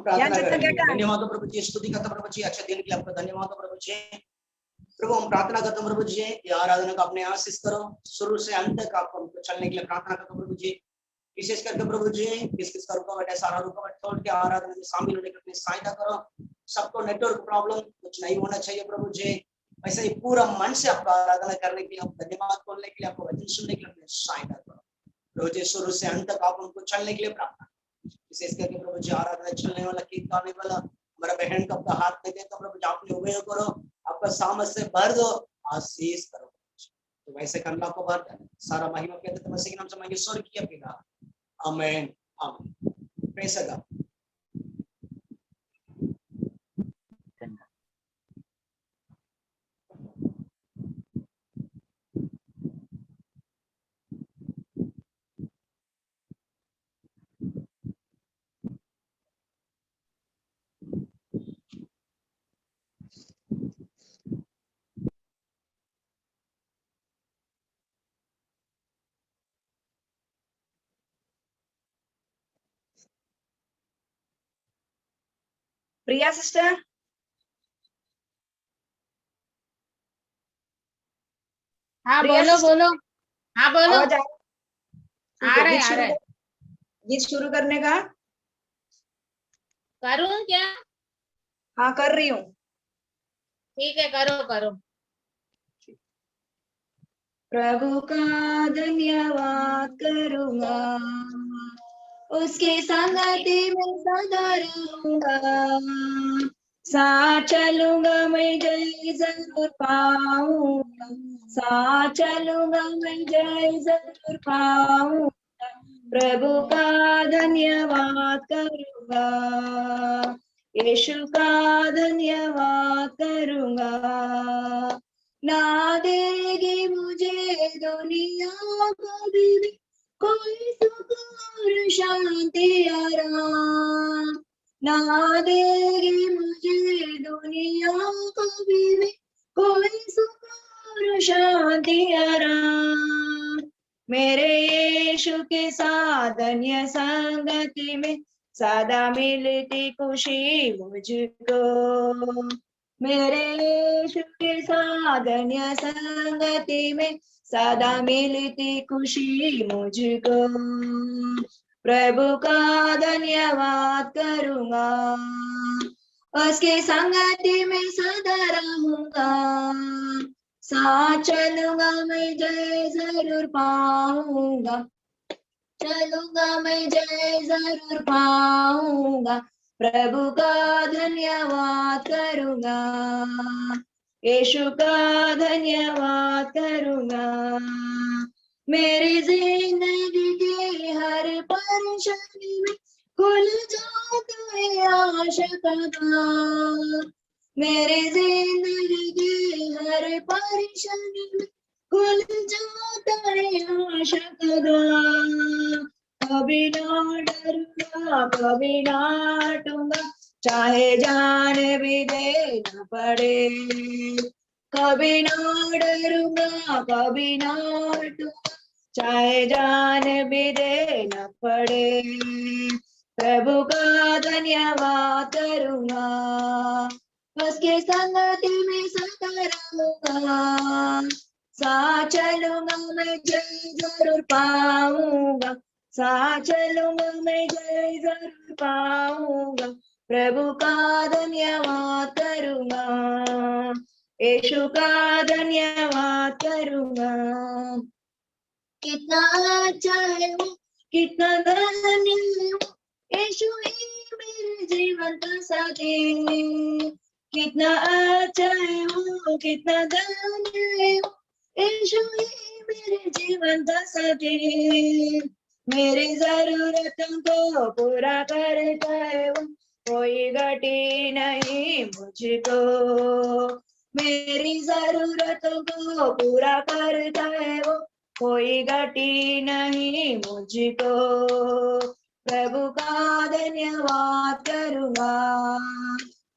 प्रार्थना करेंगे। धन्यवाद प्रभु जी, स्तुति करता प्रभु जी, अच्छे दिन के लिए आपका धन्यवाद प्रभु जी। प्रभु हम प्रार्थना करते हैं प्रभु जी, ये आराधना का अपने आशीष करो, शुरू से अंत तक आपको हमको चलने के लिए प्रार्थना करते हैं प्रभु जी। विशेष करके प्रभु जी किस किस का रुकावट है, सारा रुकावट तोड़ के आराधना में शामिल होने के अपनी सहायता करो। सबको नेटवर्क प्रॉब्लम कुछ नहीं होना चाहिए प्रभु जी। वैसे ही पूरा मन से आपका आराधना करने के लिए, आप धन्यवाद बोलने के लिए, आपको वचन सुनने के लिए अपनी सहायता करो प्रभु जी। शुरू से अंत तक आप हमको चलने के लिए प्रार्थना, विशेष करके प्रभु जी आराधना चलने वाला, गीत गाने वाला हमारा बहन को आपका हाथ में देता प्रभु जी, आपने उपयोग करो, आपका सामर्थ से भर दो, आशीष करो। तो वैसे करना आपको भर सारा महिमा कहते तो मसीह के नाम से मांगे स्वर्गीय पिता, amen amen. Praise God. Priya sister, हाँ बोलो बोलो। हाँ बोलो। आ रहे गीत शुरू करने का करूँ क्या? हाँ कर रही हूँ। ठीक है, करो करो। प्रभु का धन्यवाद करूंगा, उसके संगति में सदा रहूंगा, साथ चलूंगा मैं जय जरूर पाऊंगा, साथ चलूंगा मैं जय जरूर पाऊंगा। प्रभु का धन्यवाद करूंगा, यीशु का धन्यवाद करूंगा। ना देगी मुझे दुनिया कभी भी कोई सुख और शांति आराम, ना देगी मुझे दुनिया कभी भी कोई सुख और शांति आराम। मेरे यीशु के साथ अन्य संगति में सदा मिलती खुशी मुझको, मेरे यीशु के साथ अन्य संगति में सदा मिलती खुशी मुझको। प्रभु का धन्यवाद करूंगा, उसके संगति में सदा रहूंगा, साथ चलूंगा मैं जय जरूर पाऊंगा, चलूंगा मैं जय जरूर पाऊंगा। प्रभु का धन्यवाद करूंगा, यीशु का धन्यवाद करूंगा। मेरी जिंदगी की हर परेशानी में खुल जाता है आशा का द्वार, मेरी जिंदगी की हर परेशानी में खुल जाता है आशा का द्वार। कभी ना डरूंगा कभी ना हटूंगा, चाहे जान भी देना पड़े, कभी ना डरूंगा कभी ना हटूंगा, चाहे जान भी देना पड़े। प्रभु का धन्यवाद करूंगा, उसके संगति में सदा रहूंगा, साथ चलूंगा मैं जय जरूर पाऊंगा, साथ चलूंगा मैं जय जरूर पाऊंगा। प्रभु का धन्यवाद करूंगा, यीशु का धन्यवाद करूंगा। कितना अच्छा है वो, कितना धन्य है वो, यीशु ही मेरे जीवन का साथी। कितना अच्छा है वो, कितना धन्य है वो, यीशु ही मेरे जीवन का साथी। मेरी जरूरतों को पूरा करता है वो, कोई घटी नहीं मुझको, मेरी जरूरतों को पूरा करता है वो, कोई घटी नहीं मुझको। प्रभु का धन्यवाद करूंगा,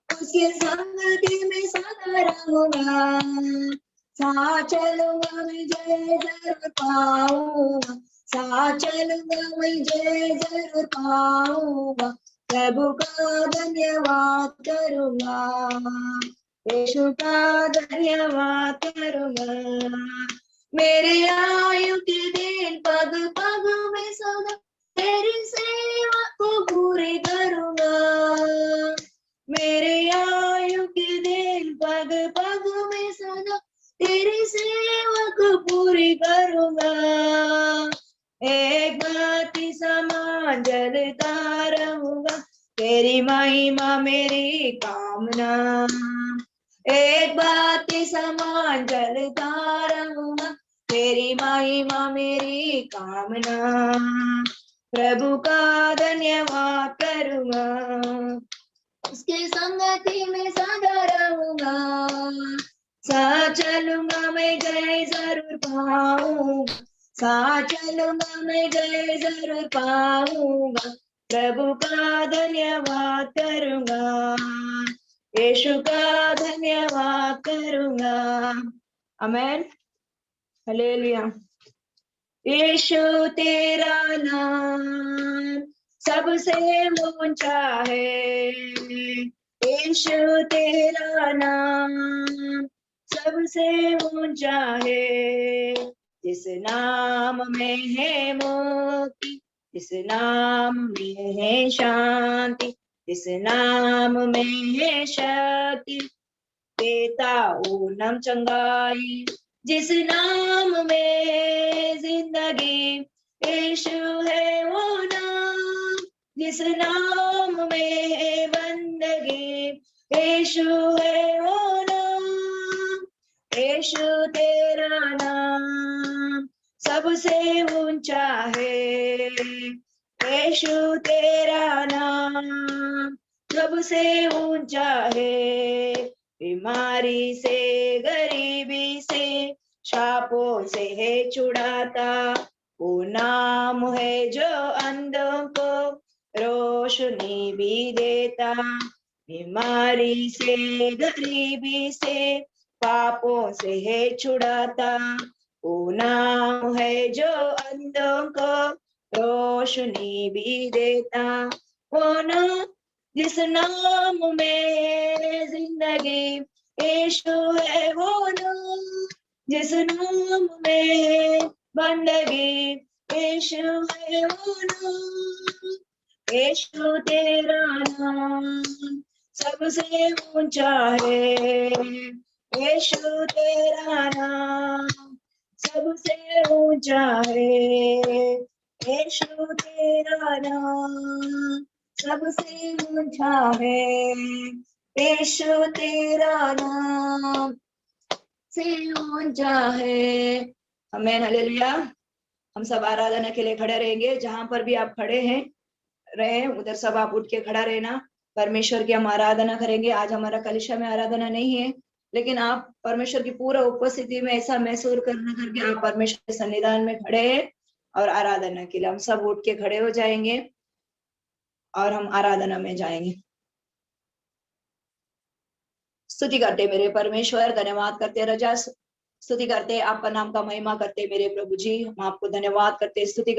उसके संगति में सदा रहूंगा, साथ चलूंगा मैं जय जरूर पाऊंगा, साथ चलूंगा मैं जय जरूर पाऊंगा। प्रभु का धन्यवाद करूंगा, यीशु का धन्यवाद करूंगा। मेरे आयु के दिन पग पग में सदा तेरी सेवा को पूरी करूंगा। मेरे आयु के दिन पग पग में सदा तेरी सेवा को पूरी करूंगा। एक बाती समान जलता रहूंगा, तेरी महिमा मेरी कामना। एक बाती समान जलता रहूंगा, तेरी महिमा मेरी कामना। प्रभु का धन्यवाद करूंगा, उसके संगति में सदा रहूंगा। साथ चलूंगा मैं जय जरूर पाऊंगा, साथ चलूंगा मैं जय जरूर पाऊंगा। प्रभु का धन्यवाद करूंगा, यीशु का धन्यवाद करूंगा। आमेन, हालेलुया। यीशु तेरा नाम सबसे ऊंचा है, यीशु तेरा नाम सबसे ऊंचा है। जिस नाम में है मुक्ति, जिस नाम में है शांति, जिस नाम में है शक्ति, देता वो नाम चंगाई। जिस नाम में जिंदगी, यीशु है वो नाम। जिस नाम में है बंदगी, यीशु है वो नाम। यीशु तेरा नाम सबसे ऊंचा है, यीशु तेरा नाम सबसे ऊंचा है। बीमारी से, गरीबी से, शापों से है छुड़ाता वो नाम है जो अंधों को रोशनी भी देता। बीमारी से, गरीबी से, पापों से है छुड़ाता वो नाम है जो अंधों को रोशनी भी देता। वो नाम, जिस नाम में जिंदगी, यीशु है वो नाम। जिस नाम में बंदगी, यीशु है वो नाम। यीशु तेरा नाम सबसे ऊंचा है, यीशु तेरा नाम सबसे ऊंचा है। यीशु तेरा नाम सबसे ऊंचा है, यीशु तेरा नाम से ऊंचा है। आमीन, हालेलुया। हम सब आराधना के लिए खड़े रहेंगे। जहां पर भी आप खड़े हैं रहे उधर सब आप उठ के खड़ा रहना। परमेश्वर की हम आराधना करेंगे। आज हमारा कलिशा में आराधना नहीं है, लेकिन आप परमेश्वर की पूरा उपस्थिति में ऐसा महसूस करना करके आप परमेश्वर के सन्निधान में खड़े हैं और आराधना के लिए हम सब उठ के खड़े हो जाएंगे और हम आराधना में जाएंगे। स्तुति करते मेरे परमेश्वर, धन्यवाद करते रजा, स्तुति करते, आपका नाम का महिमा करते मेरे प्रभु जी। हम आपको धन्यवाद करते, स्तुति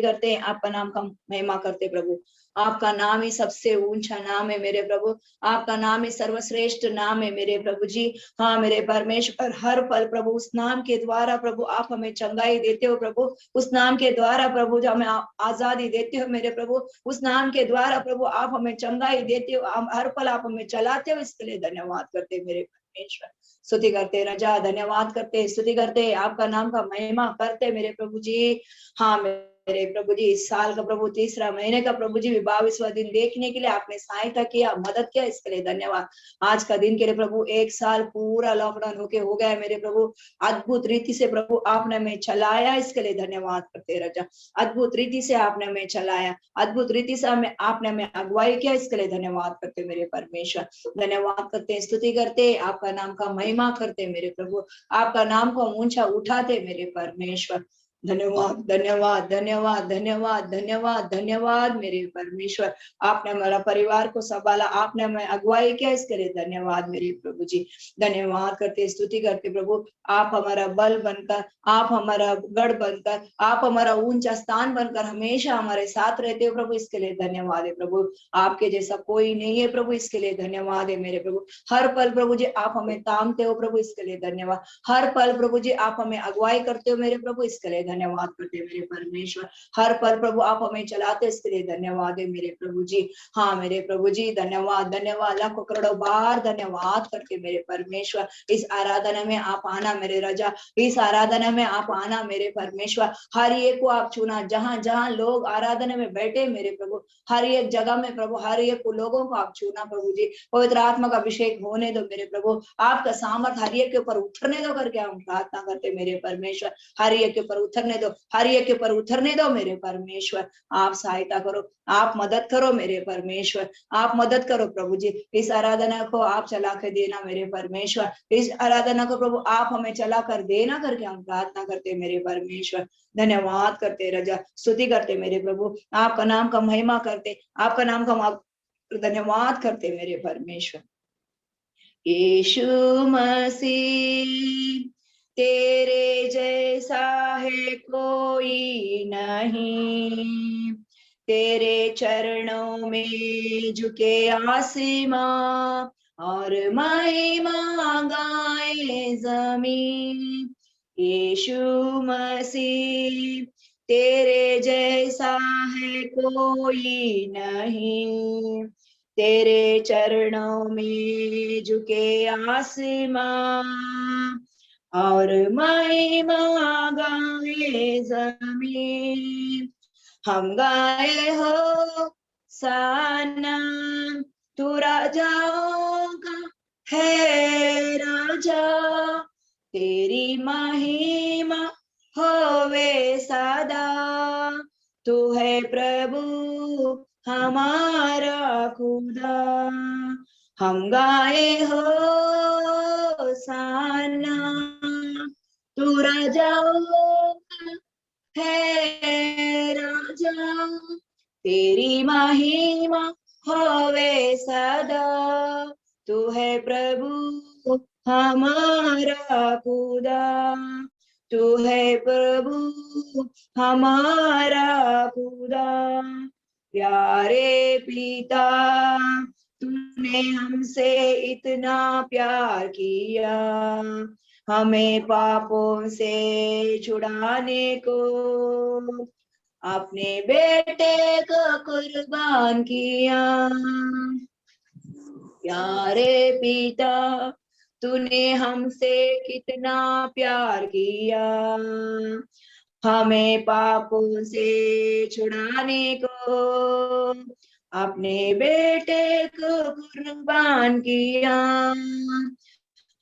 करते आपका नाम का महिमा करते प्रभु। आपका नाम ही सबसे ऊंचा नाम है मेरे प्रभु, आपका नाम ही सर्वश्रेष्ठ नाम है मेरे प्रभु जी। हाँ मेरे परमेश्वर, हर पल प्रभु उस नाम के द्वारा प्रभु आप हमें चंगाई देते हो प्रभु। उस नाम के द्वारा प्रभु जो हमें आजादी देते हो मेरे प्रभु, उस नाम के द्वारा प्रभु आप हमें चंगाई देते हो, हर पल आप हमें चलाते हो। इसके लिए धन्यवाद करते मेरे परमेश्वर, स्तुति करते रजा, धन्यवाद करते, स्तुति करते, आपका नाम का महिमा करते मेरे प्रभु जी। हाँ मेरे प्रभु जी, इस साल का प्रभु तीसरा महीने का प्रभु जी 22वां दिन देखने के लिए आपने सहायता किया, मदद किया, इसके लिए धन्यवाद। आज का दिन के लिए प्रभु एक साल पूरा लॉकडाउन होके हो गया है मेरे प्रभु, अद्भुत रीति से प्रभु आपने हमें चलाया, इसके लिए धन्यवाद करते रजा। अद्भुत रीति से आपने हमें चलाया, अद्भुत रीति से आपने हमें अगुवाई किया, इसके लिए धन्यवाद करते मेरे परमेश्वर। धन्यवाद करते, स्तुति करते, आपका नाम का महिमा करते मेरे प्रभु, आपका नाम को ऊंचा उठाते मेरे परमेश्वर। धन्यवाद धन्यवाद धन्यवाद धन्यवाद धन्यवाद धन्यवाद मेरे परमेश्वर। आपने हमारा परिवार को संभाला, आपने हमें अगुवाई किया, इसके लिए धन्यवाद मेरे प्रभु जी। धन्यवाद करते स्तुति करते प्रभु, आप हमारा बल बनकर, आप हमारा गढ़ बनकर, आप हमारा ऊंचा स्थान बनकर हमेशा हमारे साथ रहते हो प्रभु, इसके लिए धन्यवाद है प्रभु। आपके जैसा कोई नहीं है प्रभु, इसके लिए धन्यवाद है मेरे प्रभु। हर पल प्रभु जी आप हमें तामते हो प्रभु, इसके लिए धन्यवाद। हर पल प्रभु जी आप हमें अगुवाई करते हो मेरे प्रभु, इसके लिए धन्यवाद करते हैं मेरे परमेश्वर। हर पल प्रभु आप हमें चलाते, इसके लिए धन्यवाद है मेरे प्रभु जी। हाँ मेरे प्रभु जी, धन्यवाद धन्यवाद, लाखों करोड़ों बार धन्यवाद करते मेरे परमेश्वर। इस आराधना में आप आना मेरे राजा, इस आराधना में आप आना मेरे परमेश्वर। हर एक को आप चुना, जहां जहां लोग आराधना में बैठे मेरे प्रभु, हर एक जगह में प्रभु, हर एक लोगों को आप चुना प्रभु जी। पवित्र आत्मा का अभिषेक होने दो मेरे प्रभु, आपका सामर्थ हर एक के ऊपर उतरने दो करके हम प्रार्थना करते मेरे परमेश्वर। हर एक के ऊपर उतरने दो, हर एक के ऊपर उतरने दो मेरे परमेश्वर। आप सहायता करो, आप मदद करो मेरे परमेश्वर, आप मदद करो प्रभु जी। इस आराधना को आप चला कर देना मेरे परमेश्वर, इस आराधना को प्रभु आप हमें चला कर देना करके हम प्रार्थना करते मेरे परमेश्वर। धन्यवाद करते राजा, स्तुति करते मेरे प्रभु, आपका नाम का महिमा करते, आपका नाम का धन्यवाद करते मेरे परमेश्वर। यीशु मसीह तेरे जैसा है कोई नहीं, तेरे चरणों में झुके आसमां और महिमा गाए जमीन। यीशु मसीह तेरे जैसा है कोई नहीं, तेरे चरणों में झुके आसमां और महिमा गाए जमीन। हम गाए हो साना, तू राजाओं का है राजा, तेरी महिमा होवे सदा। तू है प्रभु हमारा खुदा, हम गाए हो साना, तू राजाओं का है राजा, तेरी महिमा होवे सदा। तू है प्रभु हमारा खुदा, तू है प्रभु हमारा खुदा। प्यारे पिता तूने हमसे इतना प्यार किया, हमें पापों से छुड़ाने को अपने बेटे को कुर्बान किया। प्यारे पिता तूने हमसे कितना प्यार किया, हमें पापों से छुड़ाने को अपने बेटे को कुर्बान किया।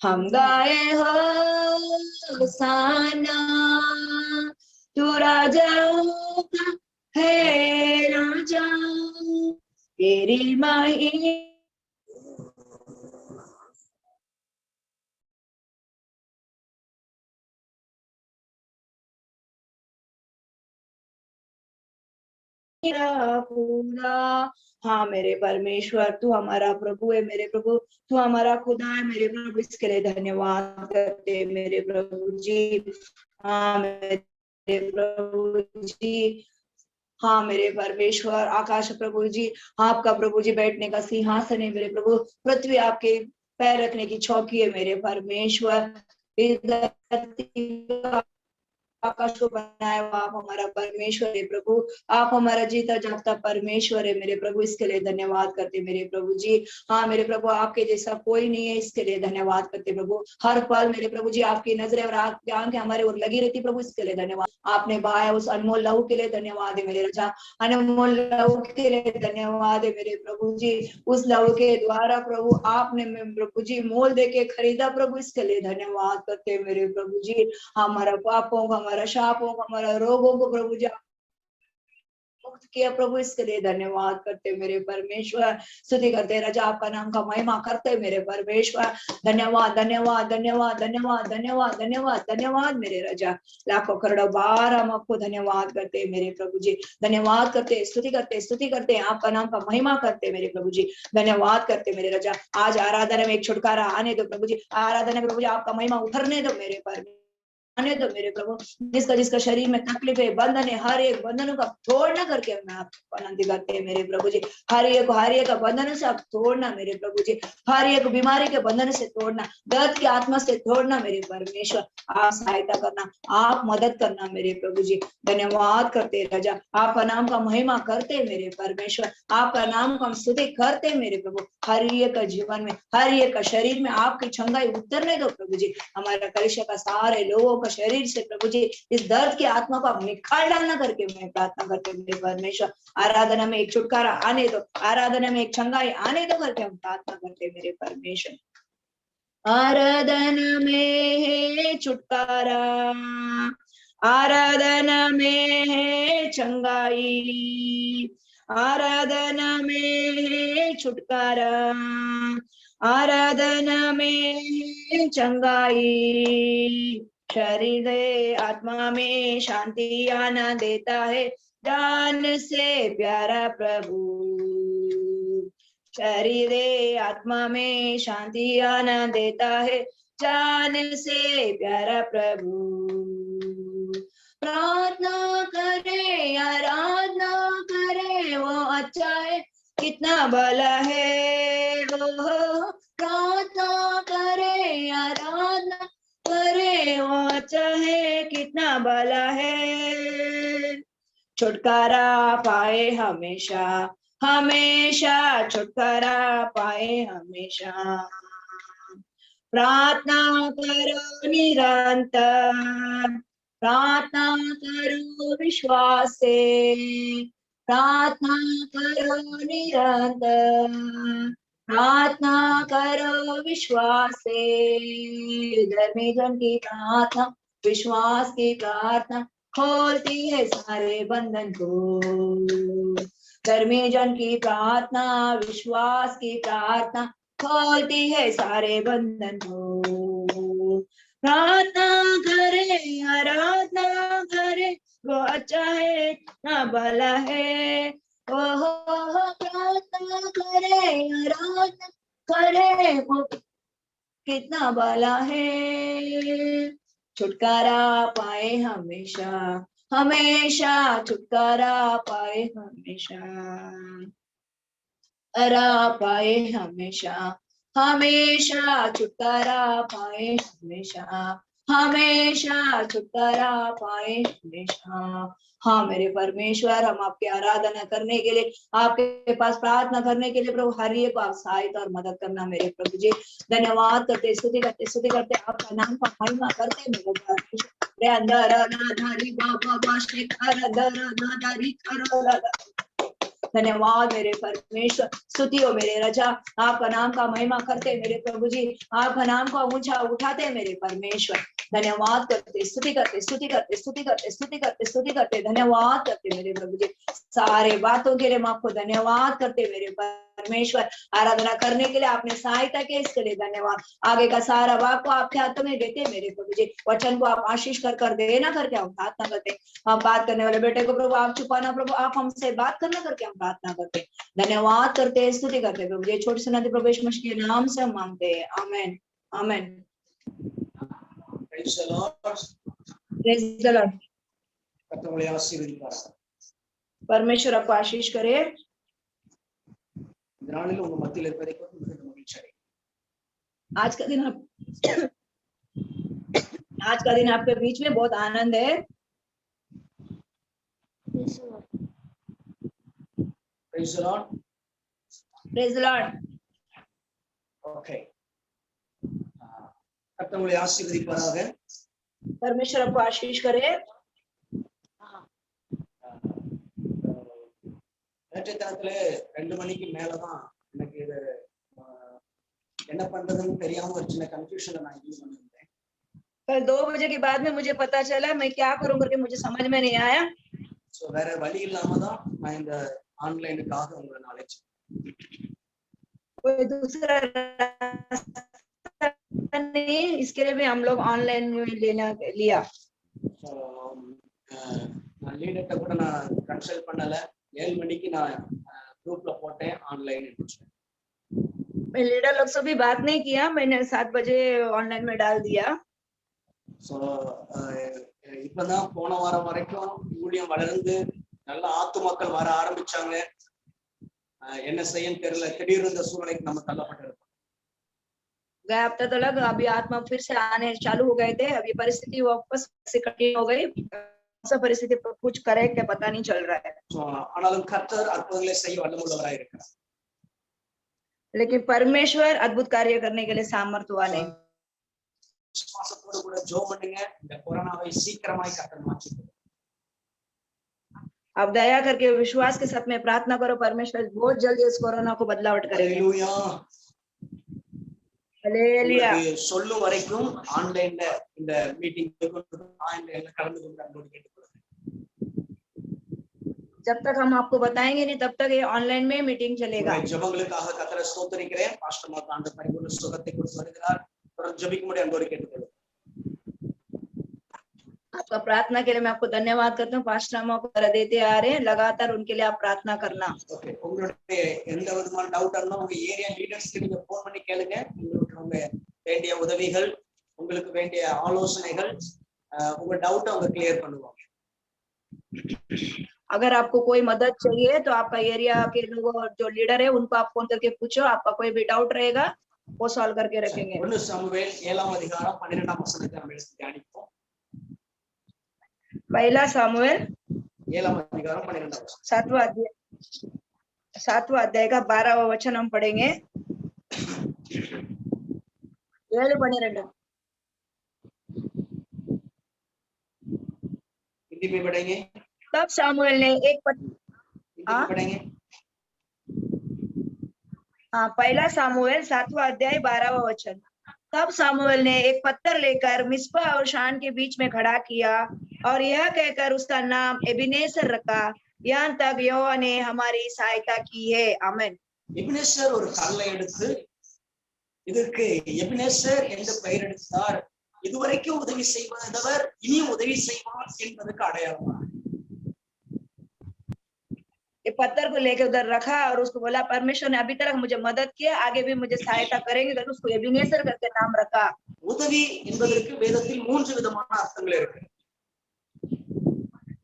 हम गाए हो साना, तू राजाओं का है राजा, तेरी महिमा खुदा। हाँ मेरे परमेश्वर, तू हमारा प्रभु है मेरे प्रभु, तू हमारा खुदा है मेरे प्रभु, इसके लिए धन्यवाद करते मेरे प्रभु जी। हाँ मेरे प्रभु जी, हाँ मेरे परमेश्वर, आकाश प्रभु जी आपका प्रभु जी बैठने का सिंहासन है मेरे प्रभु, पृथ्वी आपके पैर रखने की चौकी है मेरे परमेश्वर। आकाश को बनाया हुआ आप हमारा परमेश्वर है प्रभु, आप हमारा जीता जागता परमेश्वर है मेरे प्रभु, इसके लिए धन्यवाद करते मेरे प्रभु जी। हाँ मेरे प्रभु, आपके जैसा कोई नहीं है, इसके लिए धन्यवाद करते प्रभु। हर पल मेरे प्रभु जी आपकी नजरें और आपकी आंखें हमारे ओर लगी रहती प्रभु, इसके लिए धन्यवाद। आपने बहाया उस अनमोल लहू के लिए धन्यवाद है मेरे राजा, अनमोल लहू के लिए धन्यवाद है मेरे प्रभु जी। उस लहू के द्वारा प्रभु आपने प्रभु जी मोल दे के खरीदा प्रभु, इसके लिए धन्यवाद करते मेरे प्रभु जी। हमारा पापों का, हमारा शापों का, हमारा रोगों को प्रभु जी मुक्त किया प्रभु, इसके लिए धन्यवाद करते मेरे परमेश्वर। स्तुति करते राजा, आपका नाम का महिमा करते मेरे परमेश्वर। धन्यवाद धन्यवाद धन्यवाद धन्यवाद धन्यवाद धन्यवाद धन्यवाद मेरे राजा। लाखों करोड़ों बार हम आपको धन्यवाद करते मेरे प्रभु जी। धन्यवाद करते, स्तुति करते आपका नाम का महिमा करते मेरे प्रभु जी। धन्यवाद करते मेरे राजा। आज आराधना में एक छुटकारा आने दो प्रभु जी। आराधना में प्रभु जी आपका महिमा उभरने दो मेरे परमेश्वर, आने दो मेरे प्रभु। जिसका शरीर में तकलीफ है, बंधन है, हर एक बंधनों का तोड़ना करके मैं आपको आनंद करते हैं मेरे प्रभु जी। हर एक बंधन से आप तोड़ना मेरे प्रभु जी। हर एक बीमारी के बंधन से तोड़ना, दर्द की आत्मा से तोड़ना मेरे परमेश्वर। आप सहायता करना, आप मदद करना मेरे प्रभु जी। धन्यवाद करते राजा, आपका नाम का महिमा करते मेरे परमेश्वर। आपका नाम का हम स्तुति करते मेरे प्रभु। हर एक का जीवन में, हर एक का शरीर में आपकी छंगाई उतरने दो प्रभु जी। हमारा कलिशा का सारे लोगों का शरीर से प्रभु जी इस दर्द की आत्मा को आप निकाल डालना करके मैं प्रार्थना करते मेरे परमेश्वर। आराधना में एक छुटकारा आने दो, आराधना में एक छंगाई आने दो करके हम प्रार्थना करते मेरे परमेश्वर। आराधना में है छुटकारा, आराधना में है छंगाई, आराधना में है छुटकारा, आराधना में है चंगाई। शरीर आत्मा में शांति आना देता है, जान से प्यारा प्रभु। शरीर आत्मा में शांति आना देता है, जान से प्यारा प्रभु। प्रार्थना करे, आराधना करे, वो अच्छा है कितना भला है वो। प्रार्थना करे, आराधना करे, वो अच्छा है कितना भला है। छुटकारा पाए हमेशा, हमेशा छुटकारा पाए हमेशा। प्रार्थना करो निरंतर, प्रार्थना करो विश्वास से, प्रार्थना करो निरंतर, प्रार्थना करो विश्वास से। धर्मी जन की प्रार्थना, विश्वास की प्रार्थना खोलती है सारे बंधन को। धर्मी जन की प्रार्थना, विश्वास की प्रार्थना खोलती है सारे बंधन को। प्रार्थना करे, आराधना करे, वो अच्छा है ना भला है। ओहो प्रार्थना करे, आराधना करे, वो कितना भला है। छुटकारा पाए हमेशा, हमेशा छुटकारा पाए हमेशा। छुटकारा पाए हमेशा, हमेशा छुटकारा पाए हमेशा, हमेशा छुटकारा पाए हमेशा। हाँ मेरे परमेश्वर, हम आपकी आराधना करने के लिए, आपके पास प्रार्थना करने के लिए प्रभु हर एक आप सहायता और मदद करना मेरे प्रभु जी। धन्यवाद करते, स्तुति करते आपका नाम का महिमा करते मेरे परमेश्वर। अंदर नाधारी बाबा बाशे कर दर नाधारी करो। धन्यवाद मेरे परमेश्वर, स्तुति हो मेरे राजा। आपका नाम का महिमा करते मेरे प्रभु जी, आपका नाम का ऊंचा उठाते मेरे परमेश्वर। धन्यवाद करते, स्तुति करते, स्तुति करते, स्तुति करते, स्तुति करते, स्तुति करते, धन्यवाद करते मेरे प्रभु जी। सारे बातों के लिए हम आपको धन्यवाद करते मेरे परमेश्वर। आराधना करने के लिए आपने सहायता की, इसके लिए धन्यवाद। आगे का सारा वाक को आपके हाथों में देते मेरे प्रभु जी। वचन को आप आशीष कर देना करके हम प्रार्थना करते। हम बात करने वाले बेटे को प्रभु आप छुपाना, प्रभु आप हमसे बात करना करके हम प्रार्थना करते, धन्यवाद करते, स्तुति करते प्रभु जी। छोटी सुनाती प्रभु यीशु मसीह के नाम से हम मांगते हैं, आमेन आमेन। Praise the Lord. Praise the Lord. கர்த்தருடைய ஆசீர்வதிப்பாராக. परमेश्वर आपको आशीष करे। இந்த நாளில் உங்க மத்தியில் இருப்பதை குறித்து மிகுந்த மகிழ்ச்சி அடைகிறேன். आज का दिन आपके बीच में बहुत आनंद है। Praise the Lord. Praise the Lord. Okay. கர்த்தருடைய ஆசீர்வதிப்பாராக. परमेश्वर आपको आशीष करे। நேற்றைய தினத்துல 2 மணிக்கு மேலதான் எனக்கு இது என்ன பண்றதுன்னு தெரியாம ஒரு சின்ன கன்ஃபியூஷன்ல நான் யூஸ் பண்ணிருந்தேன். कल 2 बजे के बाद में मुझे पता चला मैं क्या करूं करके मुझे समझ में नहीं आया। சோ வேற வழி இல்லாம தான் நான் இந்த ஆன்லைனுக்காக உங்களை நாலேஜ் कोई दूसरा रास्ता नहीं, इसके लिए भी हम लोग ऑनलाइन में लिया। நான் லீடர்கிட்ட கூட நான் கன்சல்ட் பண்ணல, 7 மணிக்கு நான் குரூப்ல போட்டேன் ஆன்லைன். मैं लीडर लोग से भी बात नहीं किया, मैंने 7 बजे ऑनलाइन में डाल दिया। சோ இப்பதான் போன வாரம் வரைக்கும் ஊழியம் வளர்ந்து நல்ல ஆத்துமாக்கள் வர ஆரம்பிச்சாங்க. என்ன செய்யன்னு தெரியல, திடீர்னு இந்த சூழ்நிலைக்கு நம்ம தள்ளப்பட்டிருக்கோம். गए हफ्ता तक अभी आत्मा फिर से आने चालू हो गए थे, अभी परिस्थिति वापस से कठिन हो गई, सब परिस्थिति पर कुछ करे क्या पता नहीं चल रहा है। ஆனாலும் கர்த்தர் அற்புதங்களை செய்ய வல்லமுள்ளவராய் இருக்கிறார்। लेकिन परमेश्वर अद्भुत कार्य करने के लिए सामर्थ्यवान है। விசுவாசத்தோடு கூட ஜெபம் பண்ணுங்க, இந்த கொரோனாவை சீக்கிரமாய் கர்த்தர் மாற்றிடுவார்। आप दया करके विश्वास के साथ में प्रार्थना करो, परमेश्वर बहुत जल्दी इस कोरोना को बदलावट करेंगे। Hallelujah, hallelujah. சொல்லும் வரைக்கும் ஆன்லைன்ல இந்த மீட்டிங் ஆன்லைன்ல கலந்து கொண்டு அன்போடு கேட்டுக்கொள்கிறேன்। जब तक हम आपको बताएंगे नहीं तब तक ये ऑनलाइन में मीटिंग चलेगा। ஜெபங்களுக்காக கர்த்தரை ஸ்தோத்திரிக்கிறேன்। பாஸ்டர் மார்க் ஆண்டவர் பரிபூர்ண சுகத்தை கொடுத்து வருகிறார், தொடர்ந்து ஜெபிக்கும்படி அன்போடு கேட்டுக்கொள்கிறேன்। आपका प्रार्थना के लिए मैं आपको धन्यवाद करता हूँ। पास्टर अम्मा को देते आ रहे हैं, लगातार उनके लिए आप प्रार्थना करना। ஓகே, உங்களுடைய எந்த விதமான டவுட் இருந்தாலும் உங்க ஏரியா லீடர்ஸ்க்கு நீங்க ஃபோன் பண்ணி கேளுங்க। உங்களுக்கு வேண்டிய உதவிகள், உங்களுக்கு வேண்டிய ஆலோசனைகள், உங்க டவுட் அவங்க கிளியர் பண்ணுவாங்க। अगर आपको कोई मदद चाहिए तो आपका एरिया के लोग जो लीडर है उनको आप फोन करके पूछो, आपका कोई भी डाउट रहेगा वो सॉल्व करके रखेंगे। 1 சாமுவேல் 7ஆம் அதிகாரம் 12ஆம் வசனத்தை நம்ம எடுத்து தியானிப்போம்। 1 सामुएल 7ஆம் அதிகாரம் 12ஆம் வசனம், 7वां अध्याय का 12वां वचन हम पढ़ेंगे। 7:12 हिंदी में पढ़ेंगे। तब सामुएल ने एक पढ़ेंगे। 1 सामुएल 7वां अध्याय 12वां वचन। तब सामुएल ने एक पत्थर लेकर मिस्पा और शान के बीच में खड़ा किया और यह कहकर उसका नाम एबेनेजर रखा, यहाँ तक यहोवा ने हमारी सहायता की है। आमीन। எபினேசர் ஒரு கல்லை எடுத்து இதற்கு எபினேசர் என்று பெயர் எடுத்தார்। இதுவரைக்கும் உதவி செய்வதவர் இனியும் உதவி செய்வார் என்பதற்கு அடையாளம்। ये पत्थर को लेकर उधर रखा और उसको बोला परमेश्वर ने अभी तक मुझे मदद किया, आगे भी मुझे सहायता करेंगे, तो उसको एबेनेजर करके नाम रखा। உதவி என்பதற்கு வேதத்தில் 3 விதமான அர்த்தங்கள் இருக்கு।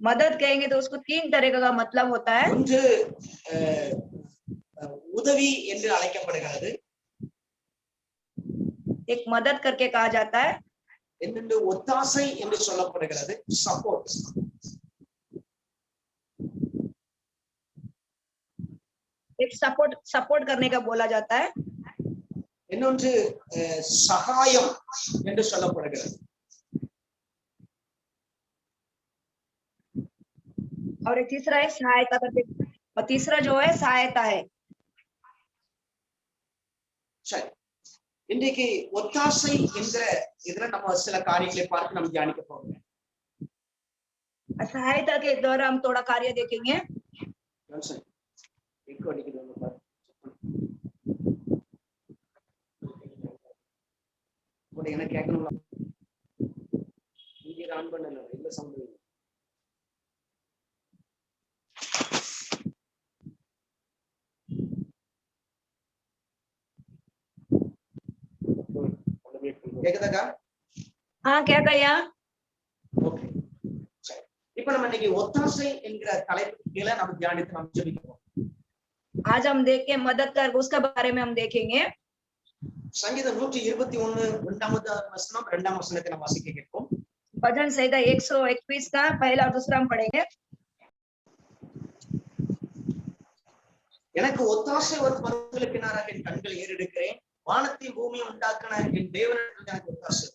मदद कहेंगे तो उसको 3 तरह का मतलब होता है। ஒன்று உதவி என்று அழைக்கப்படுகிறது, एक मदद करके कहा जाता है, இன்னொன்று ஒத்தாசை என்று சொல்லப்படுகிறது, சப்போர்ட்। एक सपोर्ट करने का बोला जाता है, இன்னொன்று சகாயம் என்று சொல்லப்படுகிறது। और एक तीसरा है सहायता करके, और तीसरा जो है सहायता है। சரி, இன்றைக்கு ஒத்தாசை என்ற இதுல நம்ம சில காரியங்களை பார்த்து நம்ம தியானிக்க போறோம்। सहायता के द्वारा हम थोड़ा कार्य देखेंगे। என்ன கேட்கணும், இங்க ஆன் பண்ணல, இல்ல சவுண்ட் கேக்குதாக்கா? क्या कहिया? ஓகே, சரி। இப்போ நம்ம இன்னைக்கு ஒத்தாசை என்கிற தலைப்புக்கு கீழ நம்ம தியானித்து நாம் ஜெபிக்கிறோம்। आज हम देख के मदद कर उसके बारे में हम देखेंगे। சங்கீதம் 121 இரண்டாவது வசனம் 2ஆம் வசனத்தை நாம் வாசிக்க கேட்போம்। भजन संहिता 121 का पहला और दूसरा हम पढ़ेंगे। எனக்கு ஒத்தாசை ஒரு பர்வதங்களுக்கு பின்னாக என் கண்களை ஏறெடுக்கிறேன், வானத்தையும் பூமியும் உண்டாக்கின என் தேவனிடத்தில் எனக்கு ஒத்தாசை।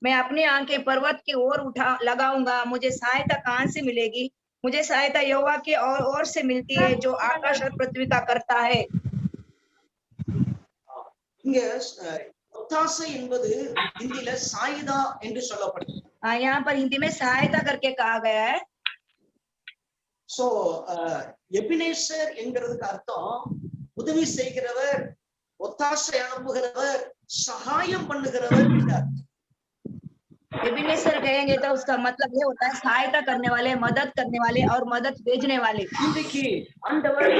मैं अपनी आंखें पर्वत की ओर लगाऊंगा, मुझे सहायता कहाँ से मिलेगी? मुझे सहायता यहोवा की ओर से मिलती है जो आकाश और पृथ्वी का करता है। இங்க ஒத்தாசை என்பது ஹிந்தியில சாயுதா என்று சொல்லப்படுது. यहाँ पर हिंदी में सहायता करके कहा गया है. சோ எபினேசர் என்கிறதுக்கு அர்த்தம் உதவி செய்கிறவர், ஒத்தாசை அனுப்புகிறவர், சகாயம் பண்ணுகிறவர் என்றார். एबिनेसर कहेंगे तो उसका मतलब ये होता है सहायता करने वाले, मदद करने वाले और मदद भेजने वाले. இன்றைக்கு ஆண்டவர்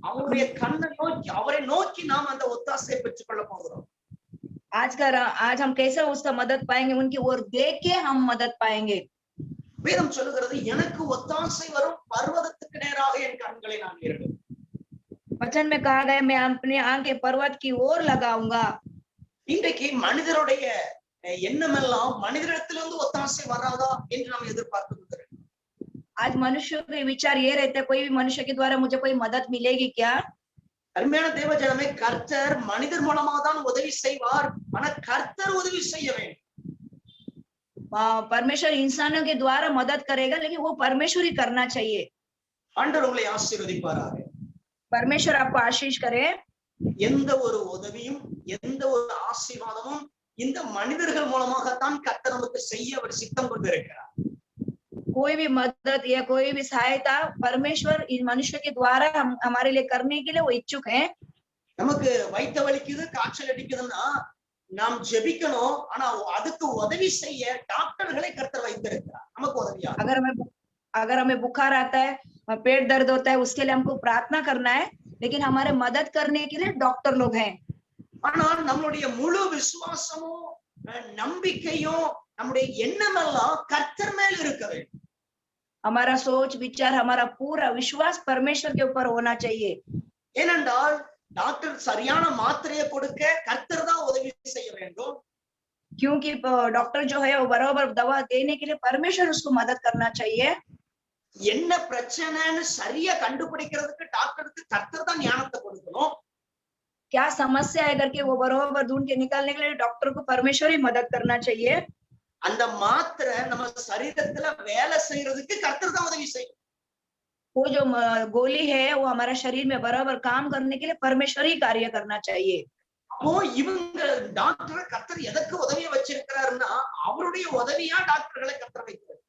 அவருடைய கண்ணை நோக்கி, அவரை நோக்கி நாம் அந்த ஒத்தாசையை பெற்றுக் கொள்ள போகிறோம். आज हम कैसे उसका मदद पाएंगे? उनकी ओर देख के हम मदद पाएंगे. வேதம் சொல்லுகிறது, எனக்கு ஒத்தாசை வரும் பர்வதத்துக்கு நேராக என் கண்களை நான் ஏறெடுப்பேன். वचन में कहा गया मैं अपने आंखें पर्वत की ओर लगाऊंगा. இன்றைக்கு மனிதருடைய எண்ணமெல்லாம் மனிதரிடத்திலிருந்து ஒத்தாசை வராதா என்று நாம் எதிர்பார்த்து இருக்கிறோம். आज मनुष्य के विचार ये रहते कोई भी मनुष्य के द्वारा मुझे कोई मदद मिलेगी क्या? அருமையான தேவஜனமே, கர்த்தர் மனிதர் மூலமாக தான் உதவி செய்வார். ஆனா கர்த்தர் உதவி செய்ய வேண்டும். परमेश्वर इंसानों के द्वारा मदद करेगा, लेकिन वो परमेश्वर ही करना चाहिए. ஆண்டவர் உங்களை ஆசீர்வதிப்பாராக. परमेश्वर आपको आशीष करे. எந்த ஒரு உதவியும் எந்த ஒரு ஆசீர்வாதமும் இந்த மனிதர்கள் மூலமாகத்தான் கர்த்தர் நமக்கு செய்ய அவர் சித்தம் கொண்டிருக்கிறார். कोई भी मदद या कोई भी सहायता परमेश्वर इन मनुष्य के द्वारा हमारे लिए करने के लिए वो इच्छुक है. நமக்கு வயிற்று வலிக்குது, காய்ச்சல் அடிக்குதுன்னா நாம் ஜெபிக்கணும். ஆனா அதுக்கு உதவி செய்ய டாக்டர்களை கர்த்தர் வைத்திருக்கிறார் நமக்கு உதவியா. अगर हमें बुखार आता है, पेट दर्द होता है, उसके लिए हमको प्रार्थना करना है, लेकिन हमारे मदद करने के लिए डॉक्टर लोग हैं. ஆனால் நம்மளுடைய முழு விசுவாசமும் நம்பிக்கையும் நம்முடைய எண்ணமெல்லாம் கர்த்தர் மேல் இருக்க வேண்டும். हमारा सोच विचार, हमारा पूरा विश्वास परमेश्वर के ऊपर होना चाहिए. ஏனென்றால் டாக்டர் சரியான மாத்திரையை கொடுக்க கர்த்தர் தான் உதவி செய்ய வேண்டும். क्योंकि डॉक्टर जो है वो बराबर दवा देने के लिए परमेश्वर उसको मदद करना चाहिए. என்ன பிரச்சனைன்னு சரியா கண்டுபிடிக்கிறதுக்கு டாக்டருக்கு கர்த்தர் தான் ஞானத்தை கொடுக்கணும். क्या समस्या है करके वो बराबर ढूंढ के निकालने के लिए डॉक्टर को परमेश्वर ही मदद करना चाहिए. அந்த மாத்திரை நம்ம சரீரத்துல வேலை செய்யறதுக்கு கர்த்தர் தான் உதவி செய்யும். वो जो गोली है वो हमारा शरीर में बराबर काम करने के लिए परमेश्वर ही कार्य करना चाहिए. அப்போ இவங்க டாக்டரை கர்த்தர் எதற்கு உதவியை வச்சிருக்கிறாருன்னா அவருடைய உதவியா டாக்டர்களை கர்த்தர் வைக்கிறார்.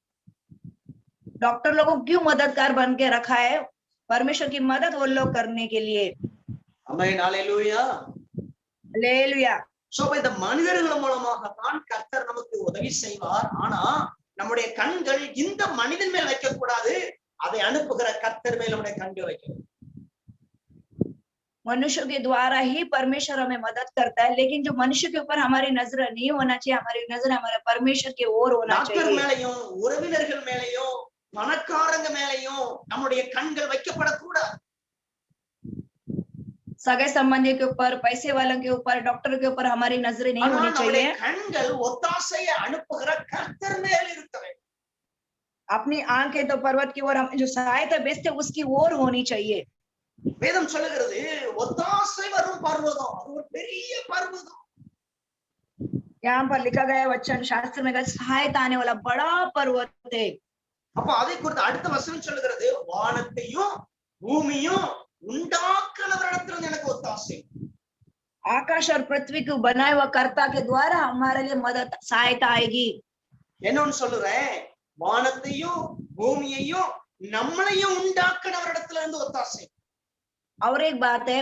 डॉक्टर लोगों को क्यों मददगार बन के रखा है? परमेश्वर की मदद वो लोग करने के लिए. ஆமென், ஹல்லேலூயா. हालेलुया. சோ இந்த மனிதர்கள் மூலமாக தான் கர்த்தர் நமக்கு உதவி செய்வார். ஆனா நம்முடைய கண்கள் இந்த மனிதன் மேல் வைக்க கூடாது, அதை அனுப்புகிற கர்த்தர் மேல் நம்முடைய கண்கள் வைக்கணும். मनुष्य के द्वारा ही परमेश्वर हमें मदद करता है, लेकिन जो मनुष्य के ऊपर हमारी नजर नहीं होना चाहिए, हमारी नजर हमारे परमेश्वर की ओर होना டாக்டர் चाहिए. மேலையும் உறவினர்கள் மேலையும் பணக்காரங்க மேலையும் நம்முடைய கண்கள் வைக்கப்படக்கூடாது. सगे संबंधी के ऊपर, पैसे वालों के ऊपर, डॉक्टर के ऊपर हमारी नजरें नहीं होनी चाहिए. கண்கள் ஒத்தாசையை அனுப்புகிற கர்த்தர் மேல் இருக்க வேண்டும். अपनी आंखें तो पर्वत की ओर, हम जो सहायता भेजते उसकी ओर होनी चाहिए. வேதம் சொல்லுகிறது ஒத்தாசை வரும் பர்வதம், அது ஒரு பெரிய பர்வதம். यहाँ पर लिखा गया वचन शास्त्र में सहायता आने वाला बड़ा पर्वत है. அப்ப அதை குறித்து அடுத்த வசனம் சொல்லுகிறது, வானத்தையும் பூமியும் உண்டாக்குனவரிடத்திலிருந்து எனக்கு ஒத்தாசை. आकाश और पृथ्वी को बनाए हुआ कर्ता के द्वारा हमारे लिए मदद सहायता आएगी. என்னன்னு சொல்லுறேன், வானத்தையும் பூமியையும் நம்மளையும் உண்டாக்குனவரிடத்திலிருந்து ஒத்தாசை. और एक बात है,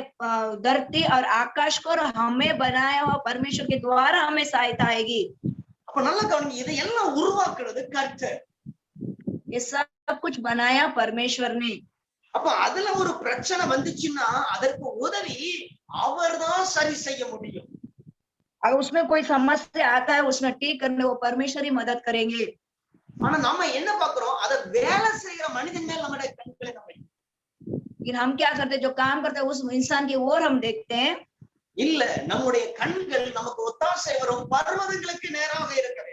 धरती और आकाश को और हमें बनाया हुआ परमेश्वर के द्वारा हमें सहायता आएगी. அப்ப நல்லா கவனிங்க, இதையெல்லாம் உருவாக்குறது கர்த்தர். ये सब कुछ बनाया परमेश्वर ने. அப்ப அதுல ஒரு பிரச்சனை வந்துச்சுன்னா அதற்கு உதவி அவர்தான் சரி செய்ய முடியும். अगर उसमें कोई समस्या आता है, उसमें ठीक करने वो परमेश्वर ही मदद करेंगे. ஆனா நம்ம என்ன பாக்குறோம், அதை வேலை செய்யற மனிதன் மேல் நம்முடைய கண்களை நம்ம, लेकिन हम क्या करते हैं, जो काम करते हैं उस इंसान की ओर हम देखते हैं. இல்ல நம்முடைய கண்கள் நமக்கு ஒத்தாசை வரும் பர்வதங்களுக்கு நேராக இருக்க வேண்டும்.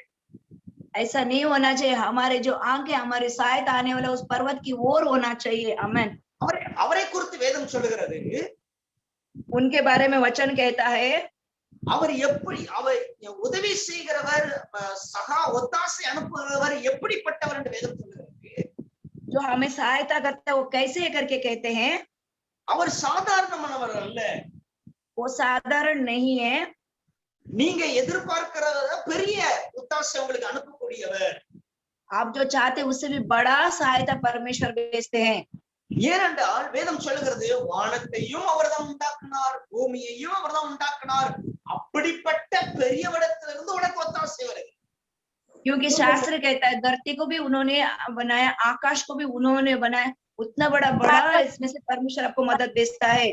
ऐसा नहीं होना चाहिए. हमारे जो आंखें हमारी सहायता आने वाला उस पर्वत की ओर होना चाहिए. आमेन. அவரை குறித்து வேதம் சொல்லுகிறது, उनके बारे में वचन कहता है, அவர் எப்படி, அவர் உதவி செய்கிறவர், சகா ஒத்தாசை அனுப்புகிறவர் எப்படிப்பட்டவர் என்று வேதம் சொல்லுகிறது. जो हमें सहायता करता है वो कैसे करके कहते हैं, அவர் சாதாரணமானவர் அல்ல. वो साधारण नहीं है। நீங்க எதிர்பார்க்கிறத விட பெரிய ஒத்தாசை உங்களுக்கு அனுப்பக்கூடியவர். आप जो चाहते हैं उससे भी बड़ा सहायता परमेश्वर भेजते हैं। ஏனென்றால் வேதம் சொல்லுகிறது வானத்தையும் அவர்தான் உண்டாக்கினார், பூமியையும் அவர்தான் உண்டாக்கினார். அப்படிப்பட்ட பெரியவரிடத்திலிருந்து உனக்கு ஒத்தாசை வருது. क्योंकि शास्त्र कहता है धरती को भी उन्होंने बनाया, आकाश को भी उन्होंने बनाया, उतना बड़ा बड़ा इसमें से परमेश्वर आपको मदद भेजता है।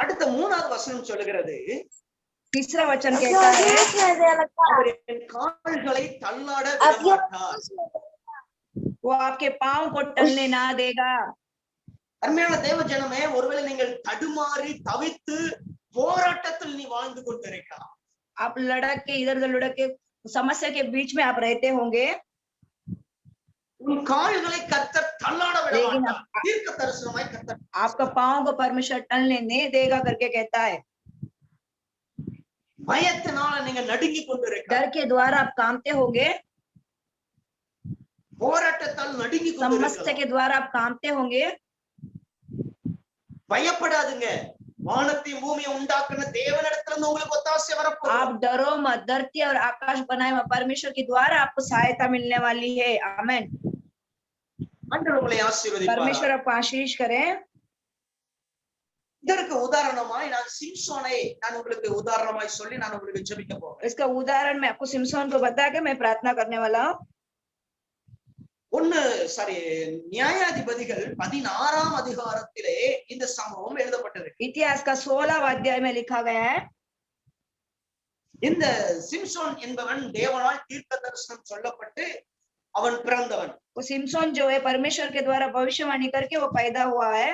அடுத்த 3வது வசனம் சொல்லுகிறது, तीसरा वचन कहता है அவர் என் கால்களை தள்ளாட விடமாட்டார். वो आपके पांव को टलने ना देगा। அருமையான தேவ ஜனமே, ஒருவேளை நீங்கள் தடுமாறி தவித்து போராட்டத்தில் நீ வாழ்ந்து கொண்டிருக்கலாம். आप लड़क के इधर उधर लुढ़क के समस्या के बीच में आप रहते होंगे, உன் கால்களை கர்த்தர் தள்ளாட விடமாட்டார். தீர்க்க தரிசனமாய் கர்த்தர் आपका पांव को परमेश्वर टलने नहीं देगा करके कहता है। பயத்தினால நீங்க நடுங்கி கொண்டிருக்கலாம். डर के द्वारा आप कांपते होंगे, போராட்டத்தால் நடுங்கி समस्या கொண்டிருக்கலாம். के द्वारा आप कांपते होंगे। பயப்படாதுங்க, வானத்தையும் பூமியை உண்டாக்குன தேவனிடத்திலிருந்து உங்களுக்கு ஒத்தாசை வரப்போகுது. आप डरो मत, धरती और आकाश बनाए हुए परमेश्वर के द्वारा आपको सहायता मिलने वाली है। आमीन। ஆண்டவர் உங்களை ஆசீர்வதிப்பார். परमेश्वर आपको आशीष करे। இதற்கு உதாரணமாய் நான் சிம்சோனை நான் உங்களுக்கு உதாரணமாய் சொல்லி நான் உங்களுக்கு ஜெபிக்க போறேன். इसका उदाहरण मैं आपको सिमसोन को बता के मैं प्रार्थना करने वाला हूँ। நியாயாதிபதிகள் 16ஆம் அதிகாரத்திலே இந்த சம்பவம் எழுதப்பட்டது. इतिहास का 16वां अध्याय में लिखा गया है। இந்த சிம்சோன் என்பவன் தேவனால் தீர்க்க தரிசனம் சொல்லப்பட்டு அவன் பிறந்தவன். वो सिमसोन जो है परमेश्वर के द्वारा भविष्यवाणी करके वो पैदा हुआ है।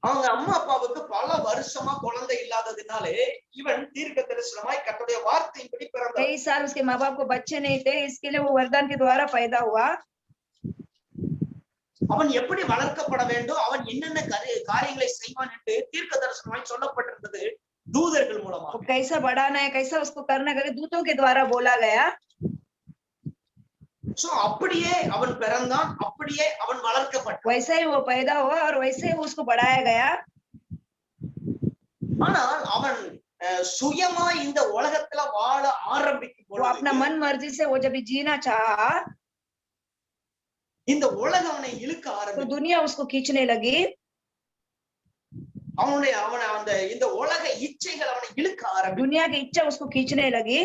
அவங்க அம்மா அப்பாவுக்கு பல வருஷமா குழந்தை இல்லாததினாலே இவன் தீர்க்க தரிசனமாய் கர்த்தருடைய வார்த்தையின்படி பிறந்தான். कई साल उसके माँ बाप को बच्चे नहीं थे, इसके लिए वो वरदान के द्वारा पैदा हुआ। அவன் எப்படி வளர்க்கப்பட வேண்டும், அவன் என்னென்ன காரியங்களை செய்வான் என்று தீர்க்க தரிசனமாய் சொல்லப்பட்டிருந்தது தூதர்கள் மூலமா. कैसा बढ़ाना है, कैसा उसको करना है, दूतों के द्वारा बोला गया। சோ அப்படியே அவன் பிறந்தான், அப்படியே அவன் வளர்க்கப்பட்டான். वैसे ही वो पैदा हुआ और वैसे ही उसको बढ़ाया गया। ஆனால் அவன் சுயமா இந்த உலகத்துல வாழ ஆரம்பிக்கும் वो अपना பொழுது मन मर्जी से वो जब जीना चाहा இந்த உலகம் அவனை இழுக்க तो ஆரம்பிக்கும். दुनिया उसको खींचने लगी। அவனை அந்த இந்த உலக இச்சைகள் அவனை இழுக்க ஆரம்பிக்கும். दुनिया की इच्छा उसको खींचने लगी।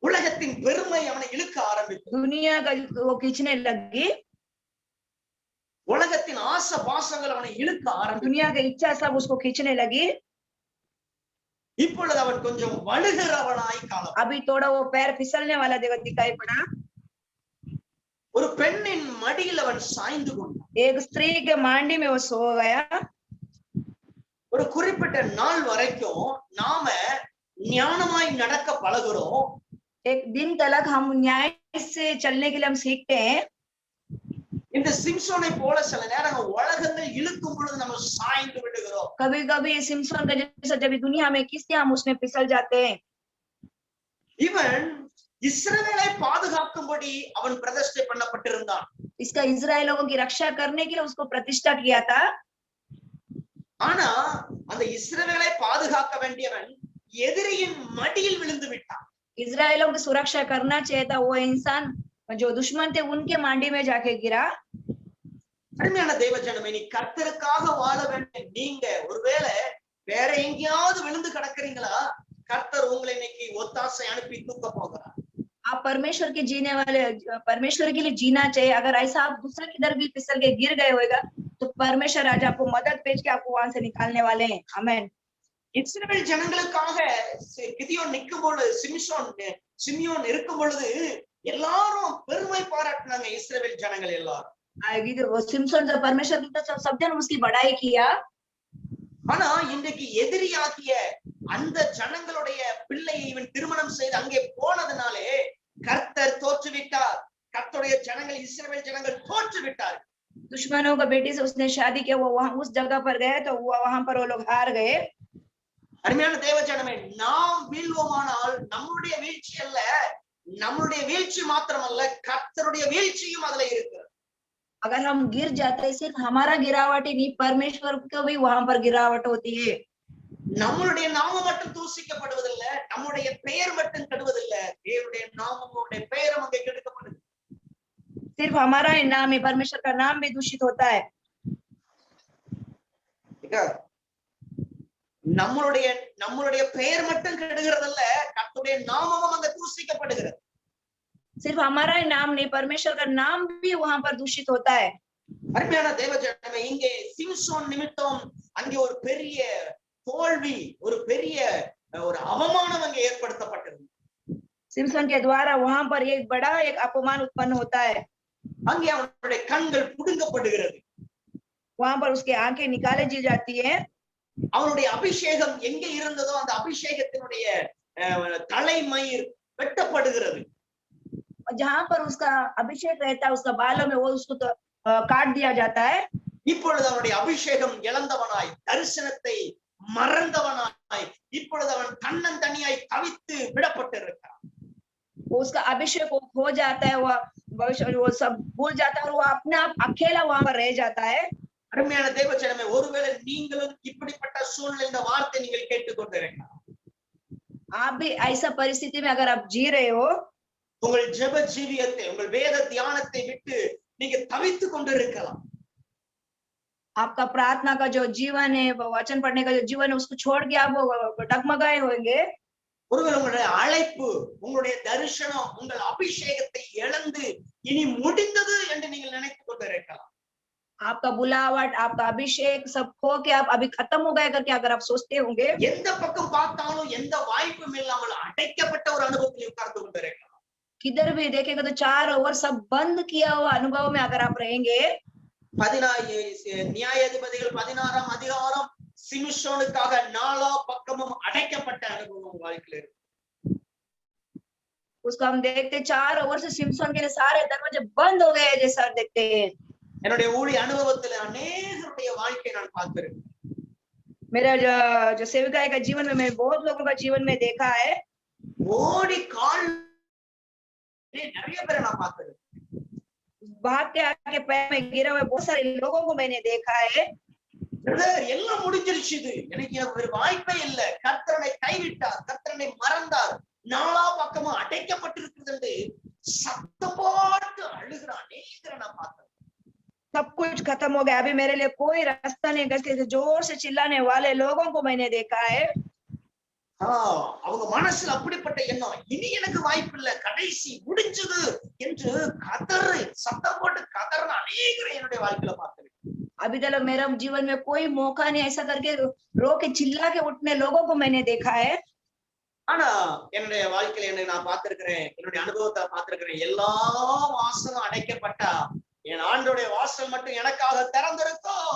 உலகத்தின் பெருமை அவனை இழுக்க ஆரம்பிக்கும். दुनिया का वो खींचने लगी। உலகத்தின் ஆசை பாசங்கள் அவனை இழுக்க ஆரம்பிக்கும். दुनिया की इच्छा सब उसको खींचने लगी। இப்பொழுது அவன் கொஞ்சம் வழுகிறவனாய் காணப்பட்டான். अभी थोड़ा वो पैर फिसलने वाला दिखाई पड़ा। ஒரு பெண்ணின் மடியில் அவன் சாய்ந்து கொண்டான். एक स्त्री के मांडी में वो सो गया। ஒரு குறிப்பிட்ட நாள் வரைக்கும் நாம ஞானமாய் நடக்க பழகுறோம். एक दिन तक हम न्याय से चलने के लिए हम सीखते हैं। இந்த சிம்சோனை போல சில நேரங்கள் உலகங்கள் இழுக்கும் பொழுது நம்ம சாய்ந்து விடுகிறோம். कभी कभी सिमसोन का जैसा जब दुनिया में किससे हम उसमें फिसल जाते हैं। இவன் இஸ்ரவேலை பாதுகாக்கும்படி அவன் பிரதிஷ்டை பண்ணப்பட்டிருந்தான். इसका इजराइल लोगों की रक्षा करने के लिए उसको प्रतिष्ठा किया था। ஆனா அந்த இஸ்ரவேலை பாதுகாக்க வேண்டியவன் எதிரியின் மடியில் விழுந்து விட்டான். इजराइलों की सुरक्षा करना चाहिए था, वो इंसान जो दुश्मन थे उनके मांडी में जाके गिरा। அருமையான தேவ ஜனமே, நீ கர்த்தருக்காக வாழ வேண்டிய நீங்க ஒருவேளை வேற எங்கேயாவது விழுந்து கிடக்குறீங்களா, கர்த்தர் உங்களை இன்னைக்கு ஒத்தாசை அனுப்பி தூக்க போகிறார். आप परमेश्वर के जीने वाले, परमेश्वर के लिए जीना चाहिए। अगर ऐसा आप दूसरे किधर भी फिसल के गिर गए होगा तो परमेश्वर आज आपको मदद भेज के आपको वहां से निकालने वाले हैं। आमीन। இஸ்ரவேல் ஜனங்களுக்காக கிதியோன் நிற்கும் பொழுது, சிமியோன் இருக்கும் பொழுது எல்லாரும் பெருமை பாராட்டினாங்க. இஸ்ரவேல் ஜனங்கள் எல்லாரும் सिमसोन जब परमेश्वर की तो सब जन उसकी बड़ाई किया। ஆனா இன்றைக்கு எதிரியாகிய அந்த ஜனங்களுடைய பிள்ளையை இவன் திருமணம் செய்து அங்கே போனதுனாலே கர்த்தர் தோற்றுவிட்டார். கர்த்தருடைய ஜனங்கள், இஸ்ரவேல் ஜனங்கள் தோற்றுவிட்டார். दुश्मनों का बेटी से उसने शादी किया, वो वहां उस जगह पर गए तो वहां पर वो लोग हार गए। அருமையான தேவ ஜனமே, நாம் வீழ்வோமானால் நம்மளுடைய வீழ்ச்சி அல்ல, நம்மளுடைய வீழ்ச்சி மாத்திரமல்ல, கர்த்தருடைய வீழ்ச்சியும் அதுல இருக்கு. अगर हम गिर जाते हैं सिर्फ हमारा गिरावट ही नहीं, परमेश्वर को भी वहां पर गिरावट होती है। நம்மளுடைய நாமம் மட்டும் தூசிக்கப்படுவதில்லை, நம்முடைய பெயர் மட்டும் கெடுவதில்லை, தேவனுடைய நாமமுடைய பெயரும் அங்கே கெடுக்கப்படுது. सिर्फ हमारा ही नाम है, परमेश्वर का नाम भी दूषित होता है। நம்மளுடைய நம்மளுடைய பெயர் மட்டும் கெடுகிறதல்ல, கர்த்தருடைய நாமமும் அங்க தூசிக்கப்படுகிறது. सिर्फ हमारा ही नाम नहीं, परमेश्वर का नाम भी वहां पर दूषित होता है। அருமையான தேவஜனமே, இங்கே சிம்சோன் நிமித்தம் அங்கே ஒரு பெரிய தோல்வி, ஒரு பெரிய ஒரு அவமானம் அங்கே ஏற்படுத்தப்பட்டது. सिम्सन के द्वारा वहां पर एक बड़ा एक अपमान उत्पन्न होता है। அங்கே அவனுடைய கண்கள் புடுங்கப்படுகிறது, वहां पर उसकी आंखें निकाले दी जाती है। அவனுடைய அபிஷேகம் எங்கே இருந்ததோ அந்த அபிஷேகத்தினுடைய தலைமயிர் வெட்டப்படுகிறது। जहां पर उसका अभिषेक रहता है, उसका बालों में वो उसको तो काट दिया जाता है। இப்பொழுது அவனுடைய அபிஷேகம் இழந்தவனாய், தரிசனத்தை மறந்தவனாய், இப்பொழுது அவன் தன்னந்தனியாய் தவித்து விடப்பட்டிருக்கிறான்। उसका अभिषेक वो खो जाता है, वो सब भूल जाता है और वो अपने आप अकेला वहां पर रह जाता है। அருமையான தேவஜனமே, ஒருவேளை நீங்களும் இப்படிப்பட்ட சூழ்நிலை இந்த வார்த்தை நீங்கள் கேட்டுக்கொண்டிருக்கலாம்। आप भी ऐसा परिस्थिति में अगर आप जी रहे हो, உங்கள் ஜெப ஜீவியத்தை, உங்கள் வேத தியானத்தை விட்டு நீங்க தவித்து கொண்டிருக்கலாம்। आपका प्रार्थना का जो जीवन है, वचन पढ़ने का जो जीवन है, उसको छोड़ के आप डगमगाए होंगे। ஒருவேளை உங்களுடைய அழைப்பு, உங்களுடைய தரிசனம், உங்கள் அபிஷேகத்தை இழந்து இனி முடிந்தது என்று நீங்கள் நினைத்துக் கொண்டிருக்கலாம்। आपका बुलावट, आपका अभिषेक सब खो के आप अभी खत्म हो गए करके अगर आप सोचते होंगे, எந்த பக்கம் பார்த்தாலும் எந்த வாய்ப்பும் இல்லாமல் அடைக்கப்பட்ட ஒரு அனுபவத்தில் உட்கார்ந்து கொண்டிருக்கலாம்। किधर भी देखेगा तो चारों ओर सब बंद किया हुआ अनुभव में अगर आप रहेंगे। நியாயாதிபதிகள் 16ஆம் அதிகாரம் சிம்சோனுக்காக 4 பக்கமும் அடைக்கப்பட்ட அனுபவம் வாழ்க்கையில் இருக்கு। उसको हम देखते चारों ओर से सिम्सन के लिए सारे दरवाजे बंद हो गए जैसा देखते हैं। என்னுடைய ஊழிய அனுபவத்தில் अनेकருடைய வாழ்க்கையை நான் பார்த்திருக்கேன்। मेरा जो सेविकाई का जीवन में मैं बहुत लोगों का जीवन में देखा है। ஓடி கால் நிறைய பேரை நான் பார்த்திருக்கேன்। भाग के आके पैर में गिरे हुए बहुत सारे लोगों को मैंने देखा है। எல்லாம் முடிஞ்சிருச்சு, எனக்கு ஒரு வாய்ப்பே இல்ல, கர்த்தரை கைவிட்டார், கர்த்தரை மறந்தார், 4 பக்கமும் அடைக்கப்பட்டிருக்கிறது என்று சத்தம் போட்டு அழுகிற அநேகரை நான் பார்த்தேன்। सब कुछ खत्म हो गया, अभी मेरे लिए कोई रास्ता नहीं करके जोर से चिल्लाने वाले लोगों को मैंने देखा है। அவங்க மனசுல அப்படிப்பட்ட எண்ணம், இனி எனக்கு வாய்ப்பு இல்ல, கடைசி முடிஞ்சது என்று கதறு, சத்தம் போட்டு கதற அநேகரை என்னுடைய வாழ்க்கையில பார்த்தேன்। अभी तक मेरा जीवन में कोई मौका नहीं ऐसा करके रो के चिल्ला के उठने लोगों को मैंने देखा है। ஆனா என்னுடைய வாழ்க்கையில என்ன நான் பார்த்திருக்கிறேன், என்னுடைய அனுபவத்தை பார்த்திருக்கிறேன், எல்லா வாசலும் அடைக்கப்பட்டா என் ஆண்டோடைய வாசல் மட்டும் எனக்காக திறந்திருக்கும்।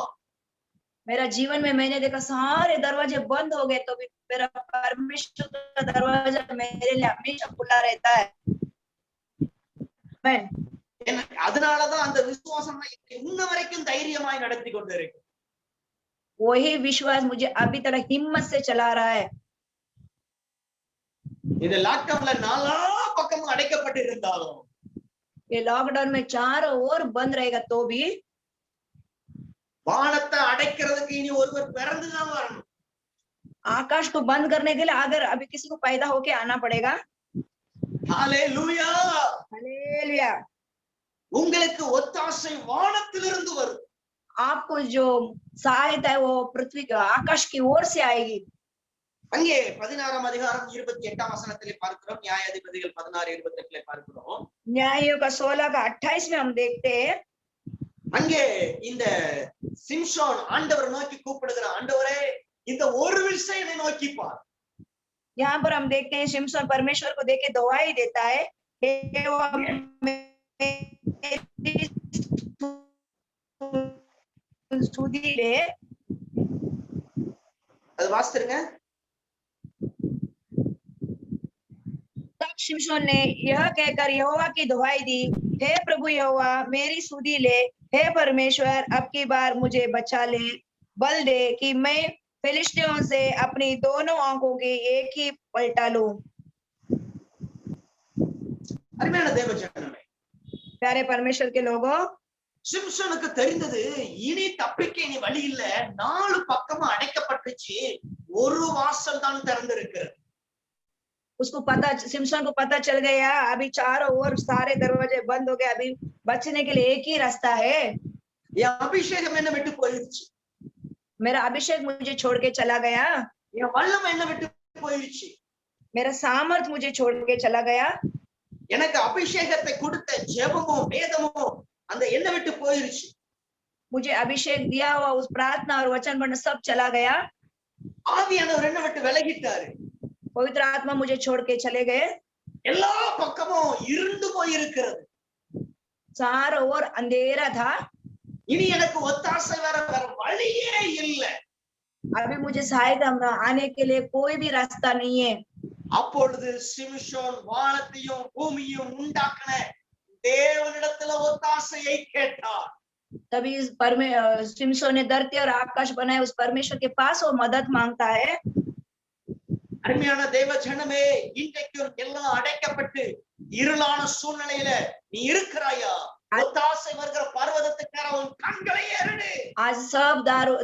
मेरा जीवन में मैंने देखा सारे दरवाजे बंद हो गए तो भी मेरा परमेश्वर का दरवाजा मेरे लिए हमेशा खुला रहता है। அதனாலதான் அந்த விசுவாசம் இன்ன வரைக்கும் தைரியமாய் நடத்தி கொண்டு இருக்கு। वही विश्वास मुझे अभी तक हिम्मत से चला रहा है। இது லாக்டவுன்ல 4 பக்கமும் அடைக்கப்பட்டு இருந்தாலும், ये लॉकडाउन में चारों ओर बंद रहेगा तो भी வானத்தை அடைக்கிறதுக்கு இனி ஒருவர் பிறந்துதான் வரணும்। आकाश को बंद करने के लिए अगर अभी किसी को पैदा होके आना पड़ेगा। Hallelujah, hallelujah. உங்களுக்கு ஒத்தாசை வானத்திலிருந்து வரும்। आपको जो सहायता है वो पृथ्वी आकाश की ओर से आएगी। அங்கே 16ஆம் அதிகாரம் 28ஆம் வசனத்திலே பார்க்கிறோம், நியாயாதிபதிகள் 16:28 பார்க்கிறோம்। न्यायों का 16 का 28 में हम देखते हैं, அங்கே இந்த சிம்சோன் ஆண்டவர் நோக்கி கூப்பிடுகிறான், ஆண்டவரே இந்த ஒரு விஷயம் என்னை நோக்கி பார்। यहाँ पर हम देखते हैं सिम्सन परमेश्वर को देख के दुआई देता है, सुधी ले। அது வாசித்துருங்க। तब सिम्सन ने यह कहकर यहोवा की दुहाई दी, हे प्रभु यहोवा मेरी सुधी ले, हे परमेश्वर अब की बार मुझे बचा ले, बल दे कि मैं फिलिस्तियों से अपनी दोनों आंखों की एक ही पलटा लूं। அருமையான தேவஜனமே, प्यारे परमेश्वर के लोगों, சிம்சனுக்கு தெரிந்தது இனி தப்பிக்க இனி வழி இல்ல, 4 பக்கமும் அடைக்கப்பட்டுச்சு, ஒரு வாசல் தான் திறந்திருக்கிறது. उसको पता, सिमसन को पता चल गया अभी चारों ओर सारे दरवाजे बंद हो गए, अभी बचने के लिए एक ही रास्ता है। என் அபிஷேகம் என்ன விட்டு போயிடுச்சு, मेरा अभिषेक मुझे छोड़ के चला गया, என் வல்லமை என்ன விட்டு போயிடுச்சு, मेरा सामर्थ मुझे छोड़ के चला गया, எனக்கு அபிஷேகத்தை கொடுத்த ஜெபமும் வேதமும் அந்த என்ன விட்டு போயிடுச்சு, मुझे अभिषेक दिया हुआ उस प्रार्थना और वचन पढ़ना सब चला गया। ஆவியானவர் என்ன விட்டு விலகிட்டாரு, पवित्र आत्मा मुझे छोड़ के चले गए, எல்லா பக்கமும் இருண்டு போயிருக்கிறது, चारों ओर अंधेरा था, இனி எனக்கு ஒத்தாசை வேற வழியே இல்லை, अभी मुझे सहायता आने के लिए कोई भी रास्ता नहीं है। அப்பொழுது சிம்சோன் வானத்தையும் பூமியையும் உண்டாக்கின தேவனிடத்துல ஒத்தாசையை கேட்டார்। तभी सिमसोन ने धरती और आकाश बनाए उस परमेश्वर के पास वो मदद मांगता है। அருமையான தேவ ஜனமே, இன்றைக்கு எல்லாம் அடைக்கப்பட்டு இருளான சூழ்நிலையில நீ இருக்கிறாயா? ஒத்தாசை வருகிற பர்வதத்துக்கு நேரா உன் கண்களை ஏறெடு। आज सब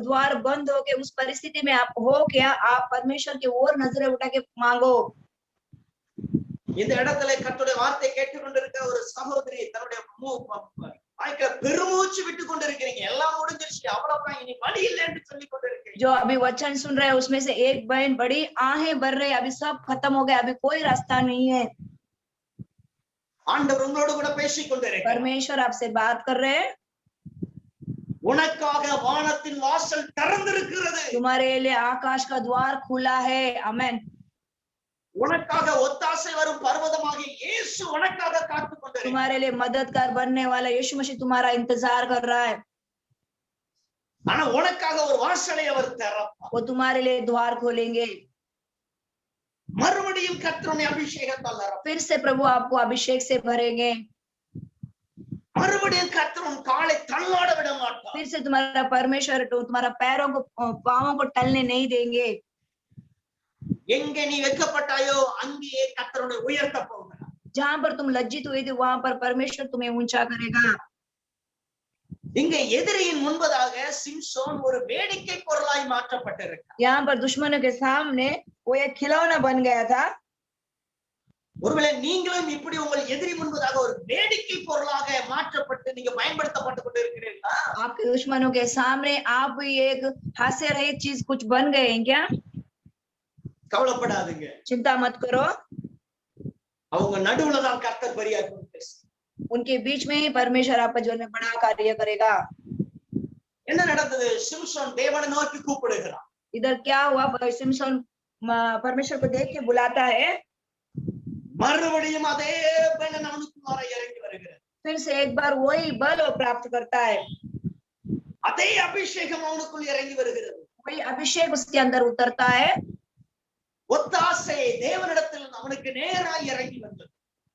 द्वार बंद हो गए, उस परिस्थिति में आप हो क्या, आप परमेश्वर की ओर नजरें उठा के मांगो। இந்த இடத்துல கர்த்தருடைய வார்த்தை கேட்டுக்கொண்டிருக்கிற ஒரு சகோதரி தன்னுடைய பெருமூச்சு விட்டு கொண்டிருக்கிறீங்க, எல்லாம் முடிஞ்சிருச்சு, அவ்வளவுதான், இனி வழி இல்லை என்று சொல்லிக் கொண்டிருக்கிறீங்க। जो अभी वचन सुन रहे हैं उसमें से एक बहन बड़ी आहें भर रही, अभी सब खत्म हो गया, अभी कोई रास्ता नहीं है। ஆண்டவர் உங்களோடு கூட பேசிக் கொண்டிருக்கிறார்। परमेश्वर आपसे बात कर रहे हैं, உனக்காக வானத்தின் வாசல் திறந்திருக்கிறது, तुम्हारे लिए आकाश का द्वार खुला है। आमेन। உனக்காக ஒத்தாசை வரும் பர்வதமாகிய இயேசு உனக்காக காத்துக் கொண்டிருக்கிறார்। तुम्हारे लिए मददगार बनने वाला यीशु मसीह तुम्हारा इंतजार कर रहा है। ஆனா உனக்காக ஒரு வாசலை அவர் திறப்பார், वो तुम्हारे लिए द्वार खोलेंगे। மறுபடியும் கர்த்தருடைய அபிஷேகத்தால் நிரப்புவார், फिर से प्रभु आपको अभिषेक से भरेंगे, மறுபடியும் கர்த்தர் உன் காலை தள்ளாட விட மாட்டார், फिर से तुम्हारा परमेश्वर तुम्हारा पैरों को पांवों को टलने नहीं देंगे। எங்கே நீ வெட்கப்பட்டாயோ அங்கேயே கர்த்தருடைய உயர்த்த போகிறார்। जहां पर तुम लज्जित हुए थे वहां पर परमेश्वर तुम्हें ऊंचा करेगा। இங்கே எதிரியின் முன்பதாக சிம்சோன் ஒரு வேடிக்கை பொருளாய் மாற்றப்பட்டிருக்கிறார்। यहाँ पर दुश्मनों के सामने वो एक खिलौना बन गया था। ஒருவேளை நீங்களும் இப்படி உங்கள் எதிரி முன்பதாக ஒரு வேடிக்கை பொருளாக மாற்றப்பட்டு நீங்க பயன்படுத்தப்பட்டு கொண்டிருக்கிறீர்களா? आपके दुश्मनों के सामने आप भी एक हास्य रहित चीज कुछ बन गए हैं क्या? கவலைப்படாதீங்க, चिंता मत करो, அவங்க நடுவுல தான் கர்த்தர் பெரியார் பேசு। उनके बीच में ही परमेश्वर आपका जीवन में बड़ा कार्य करेगा। என்ன நடந்தது? சிம்சோன் தேவனை நோக்கி கூப்பிடுகிறான்। इधर क्या हुआ? सिमसोन परमेश्वर को देख के बुलाता है, மறுபடியும் அதே பலன் அவனுக்குள்ளார இறங்கி வருகிறது, फिर से एक बार वही बल प्राप्त करता है, அதே அபிஷேகம் அவனுக்குள் இறங்கி வருகிறது, वही अभिषेक उसके अंदर उतरता है। ஒத்தாசை தேவனிடத்தில் அவனுக்கு நேராய் இறங்கி வந்தது।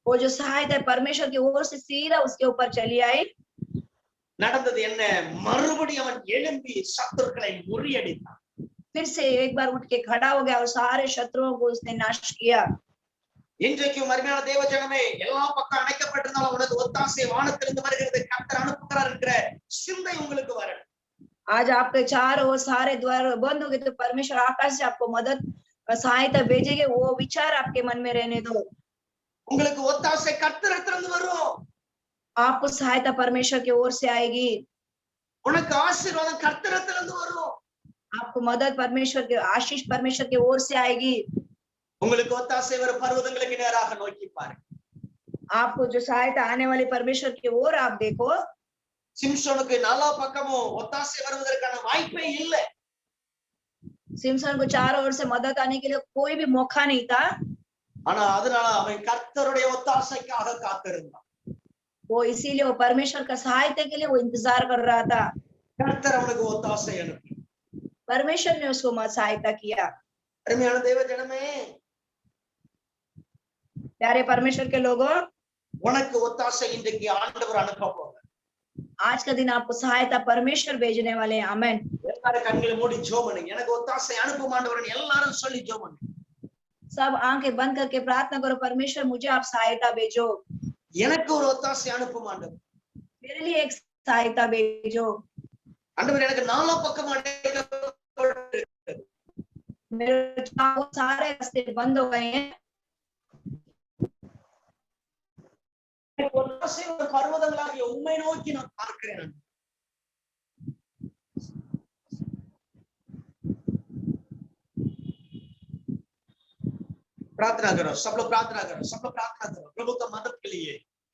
वो जो सहायता है परमेश्वर की ओर से सीधा उसके ऊपर चली आई। நடந்தது என்ன? மறுபடியும் அவன் எழும்பி சத்துருக்களை முறியடித்தான்। फिर से एक बार उठ के खड़ा हो गया और सारे शत्रुओं को उसने नाश किया। இன்றைக்கும் அருமையான தேவ ஜனமே, எல்லா பக்கம் அடைக்கப்பட்டிருந்தாலும் உனக்கு ஒத்தாசை வானத்திலிருந்து வருகிறது, கர்த்தர் அனுப்புகிறார் என்கிற சிந்தை உங்களுக்கு வரணும்। आज आपके चारों ओर सारे द्वार बंद हो गए तो परमेश्वर आकाश से आपको मदद सहायता भेजेंगे, वो विचार आपके मन में रहने दो। உங்களுக்கு ஒத்தாசை கர்த்தரிடத்திலிருந்து வரும், आपको सहायता परमेश्वर की ओर से आएगी, உனக்கு ஆசீர்வாதம் கர்த்தரிடத்திலிருந்து வரும், आपको मदद परमेश्वर के आशीष परमेश्वर की ओर से आएगी। உங்களுக்கு ஒத்தாசை வரும் பர்வதங்களுக்கு நேராக நோக்கி பாருங்க। आपको जो सहायता आने वाले परमेश्वर की ओर आप देखो। சிம்சோனுக்கு நாலா பக்கமும் ஒத்தாசை வருவதற்கான வாய்ப்பே இல்லை। सिमसन को चारों ओर से मदद आने के लिए कोई भी मौका नहीं था, ஆனா அதனால அவன் கர்த்தருடைய ஒத்தாசைக்காக காத்திருந்தான்। वो इसीलिए वो परमेश्वर का सहायता के लिए वो इंतजार कर रहा था। கர்த்தர் அவனுக்கு ஒத்தாசை அனுப்பி परमेश्वर ने उसको सहायता किया। அருமையான தேவ ஜனமே, प्यारे परमेश्वर के लोगों, உனக்கு ஒத்தாசை இன்றைக்கு ஆண்டவர் அனுப்ப போகிறார்। आज का दिन आपको सहायता परमेश्वर भेजने वाले हैं। आमेन। எல்லாரும் கண்களை மூடி ஜெபம் பண்ணுங்க, எனக்கு ஒத்தாசை அனுப்பும் ஆண்டவரே எல்லாரும் சொல்லி ஜெபம் பண்ணுங்க। सब आंखें बंद करके प्रार्थना करो, परमेश्वर मुझे आप सहायता भेजो, எனக்கு ஒரு ஒத்தாசை அனுப்பும் ஆண்டவர்। मेरे लिए एक सहायता भेजो। ஆண்டவர் எனக்கு நாலா பக்கம் அடைக்கப்பட்டு मेरे चारों सारे रास्ते बंद हो गए हैं। ஒரு ஆசை ஒரு பர்வதங்களாகிய உம்மை நோக்கி நான் பார்க்கிறேன். प्रार्थना करो, सब लोग प्रार्थना करो, सब लोग प्रार्थना करो प्रभु का मदद के लिए,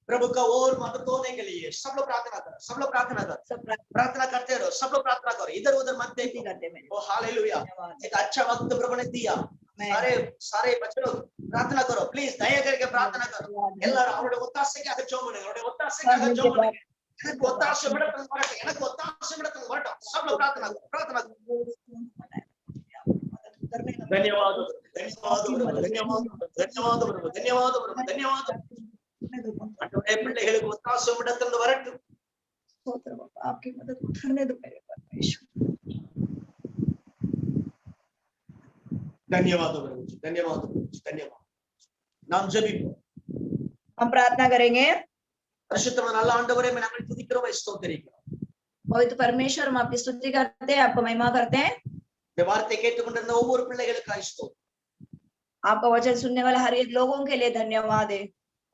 प्रभु का और मदद होने के लिए। सब लोग प्रार्थना करो, सब लोग प्रार्थना करो, सब प्रार्थना करते रहो, सब लोग प्रार्थना करो, इधर उधर मत देखो। करते मेरे ओ हालेलुया, एक अच्छा वक्त प्रभु ने दिया। सारे सारे बच्चे लोग प्रार्थना करो, प्लीज दया करके प्रार्थना करो। எல்லாரும் அவருடைய ஒத்தாசைக்காக ஜெபம் பண்ணுங்க, அவருடைய ஒத்தாசைக்காக ஜெபம் பண்ணுங்க। எனக்கு ஒத்தாசை விடட்டும் வரட்டும், எனக்கு ஒத்தாசை விடட்டும் வரட்டும்। सब लोग प्रार्थना करो, प्रार्थना करो। धन्यवाद धन्यवाद धन्यवाद धन्यवाद धन्यवाद धन्यवाद। அன்றைய பிள்ளைகளுக்கு ஒத்தாசை விடட்டும் வரட்டும்। आपकी मदद करने दो मेरे परमेश्वर। धन्यवाद प्रभु जी, धन्यवाद प्रभु जी, धन्यवाद। நாம் ஜெபிப்போம், हम प्रार्थना करेंगे। பரிசுத்தமான நல்ல ஆண்டவரே, நாங்கள் துதிக்கிறோம், ஸ்தோத்திரிக்கிறோம்। पवित्र परमेश्वर, हम आपकी स्तुति करते हैं, आपको महिमा करते हैं। இந்த வார்த்தை கேட்டுக்கொண்டிருந்த ஒவ்வொரு பிள்ளைகளுக்காக ஸ்தோத்திரம்। आपका वचन सुनने वाले हर एक लोगों के लिए धन्यवाद है।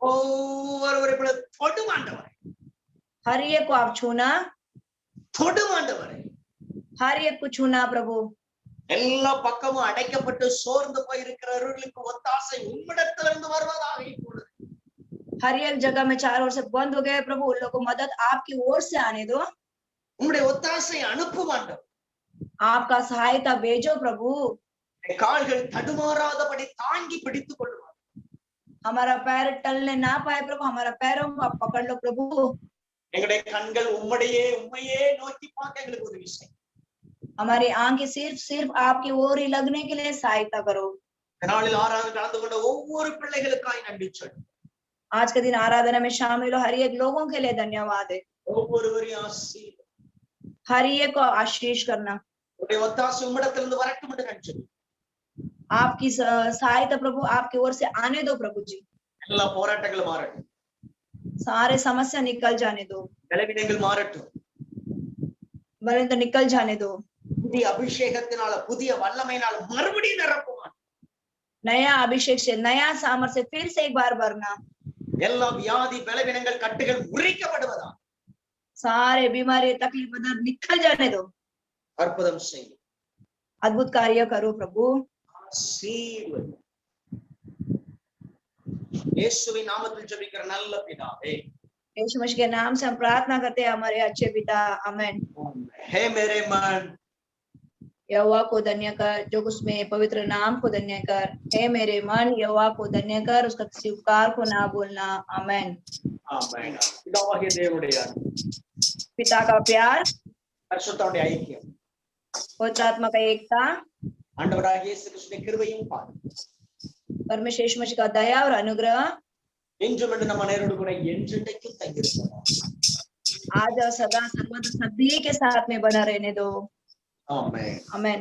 ஒவ்வொருவரை தொடும் ஆண்டவரே, हर एक को आप छूना, தொடும் ஆண்டவரே, हर एक को छूना प्रभु। எல்லா பக்கமும் அடைக்கப்பட்டு சோர்ந்து போயிருக்கிறவர்களுக்கு ஒத்தாசை உம்மிடத்திலிருந்து வருவதாக இப்பொழுது। हर एक जगह में चारों ओर से बंद हो गए प्रभु, उन लोगों को मदद आपकी ओर से आने दो। உம்முடைய ஒத்தாசை அனுப்பும் ஆண்டவர், आपका सहायता भेजो प्रभु। கால்கள் தடுமாறாதபடி தாங்கி பிடித்துக் கொள்ளுவார்। हमारा पैर टलने ना पाए प्रभु, हमारा पैरों को आप पकड़ लो प्रभु। எங்களுடைய கண்கள் உம்மையே நோக்கி பார்க்க எங்களுக்கு உதவி செய்யும்। हमारी आंखें सिर्फ सिर्फ आपकी ओर ही लगने के लिए सहायता करो। நாளில் ஆராதனை கலந்து கொண்ட ஒவ்வொரு பிள்ளைகளுக்காய் நன்றி சொல்லுங்கள்। आज के दिन आराधना में शामिल हो हर एक लोगों के लिए धन्यवाद है। ஒவ்வொருவரையும் ஆசீர்வதி, हर एक को आशीष करना। உம்முடைய ஒத்தாசை உம்மிடத்திலிருந்து வரட்டும் என்று நன்றி। आपकी सहायता प्रभु आपकी ओर से आने दो प्रभु जी। எல்லா போராட்டங்களும் மாறட்டும், सारे समस्या निकल जाने दो, பலவீனங்கள் மாறட்டும், बलवंत निकल जाने दो। புதிய அபிஷேகத்தினால புதிய வல்லமையினால மறுபடியும் நிரப்புவான்। नया अभिषेक से नया सामर्थ्य से फिर से एक बार भरना। எல்லா வியாதி பலவீனங்கள் கட்டுகள் உரிக்கப்படுவதா, सारे बीमारी तकलीफ दर्द निकल जाने दो। அற்புதம் செய்யும், अद्भुत कार्य करो प्रभु। ஆசீர்வதி। இயேசுவின் நாமத்தில் ஜெபிக்கிற நல்ல பிதாவே, यीशु मसीह के नाम से हम प्रार्थना करते हैं हमारे अच्छे पिता, आमीन। हे मेरे मन, यहोवा को धन्य कर जो उसमें पवित्र नाम को धन्य कर। हे मेरे मन, यहोवा को धन्य कर, उसका स्वीकार को ना भूलना, आमीन। ஆமென்। பிதாவாகிய தேவனுடைய அன்பு, पिता का प्यार, பரிசுத்தருடைய ஐக்கியம், पवित्र आत्मा का एकता, ஆண்டவராகிய இயேசு கிறிஸ்துவின் கிருபையும் பாதுகாப்பும் परमेश्वर यीशु मसीह का दया और अनुग्रह என்றும் என்று நம்ம நேரோடு கூட என்றென்றைக்கும் தங்கியிருக்கிறோம்। आज और सदा सर्वदा सभी के साथ में बना रहने दो, ஆமென்। आमीन।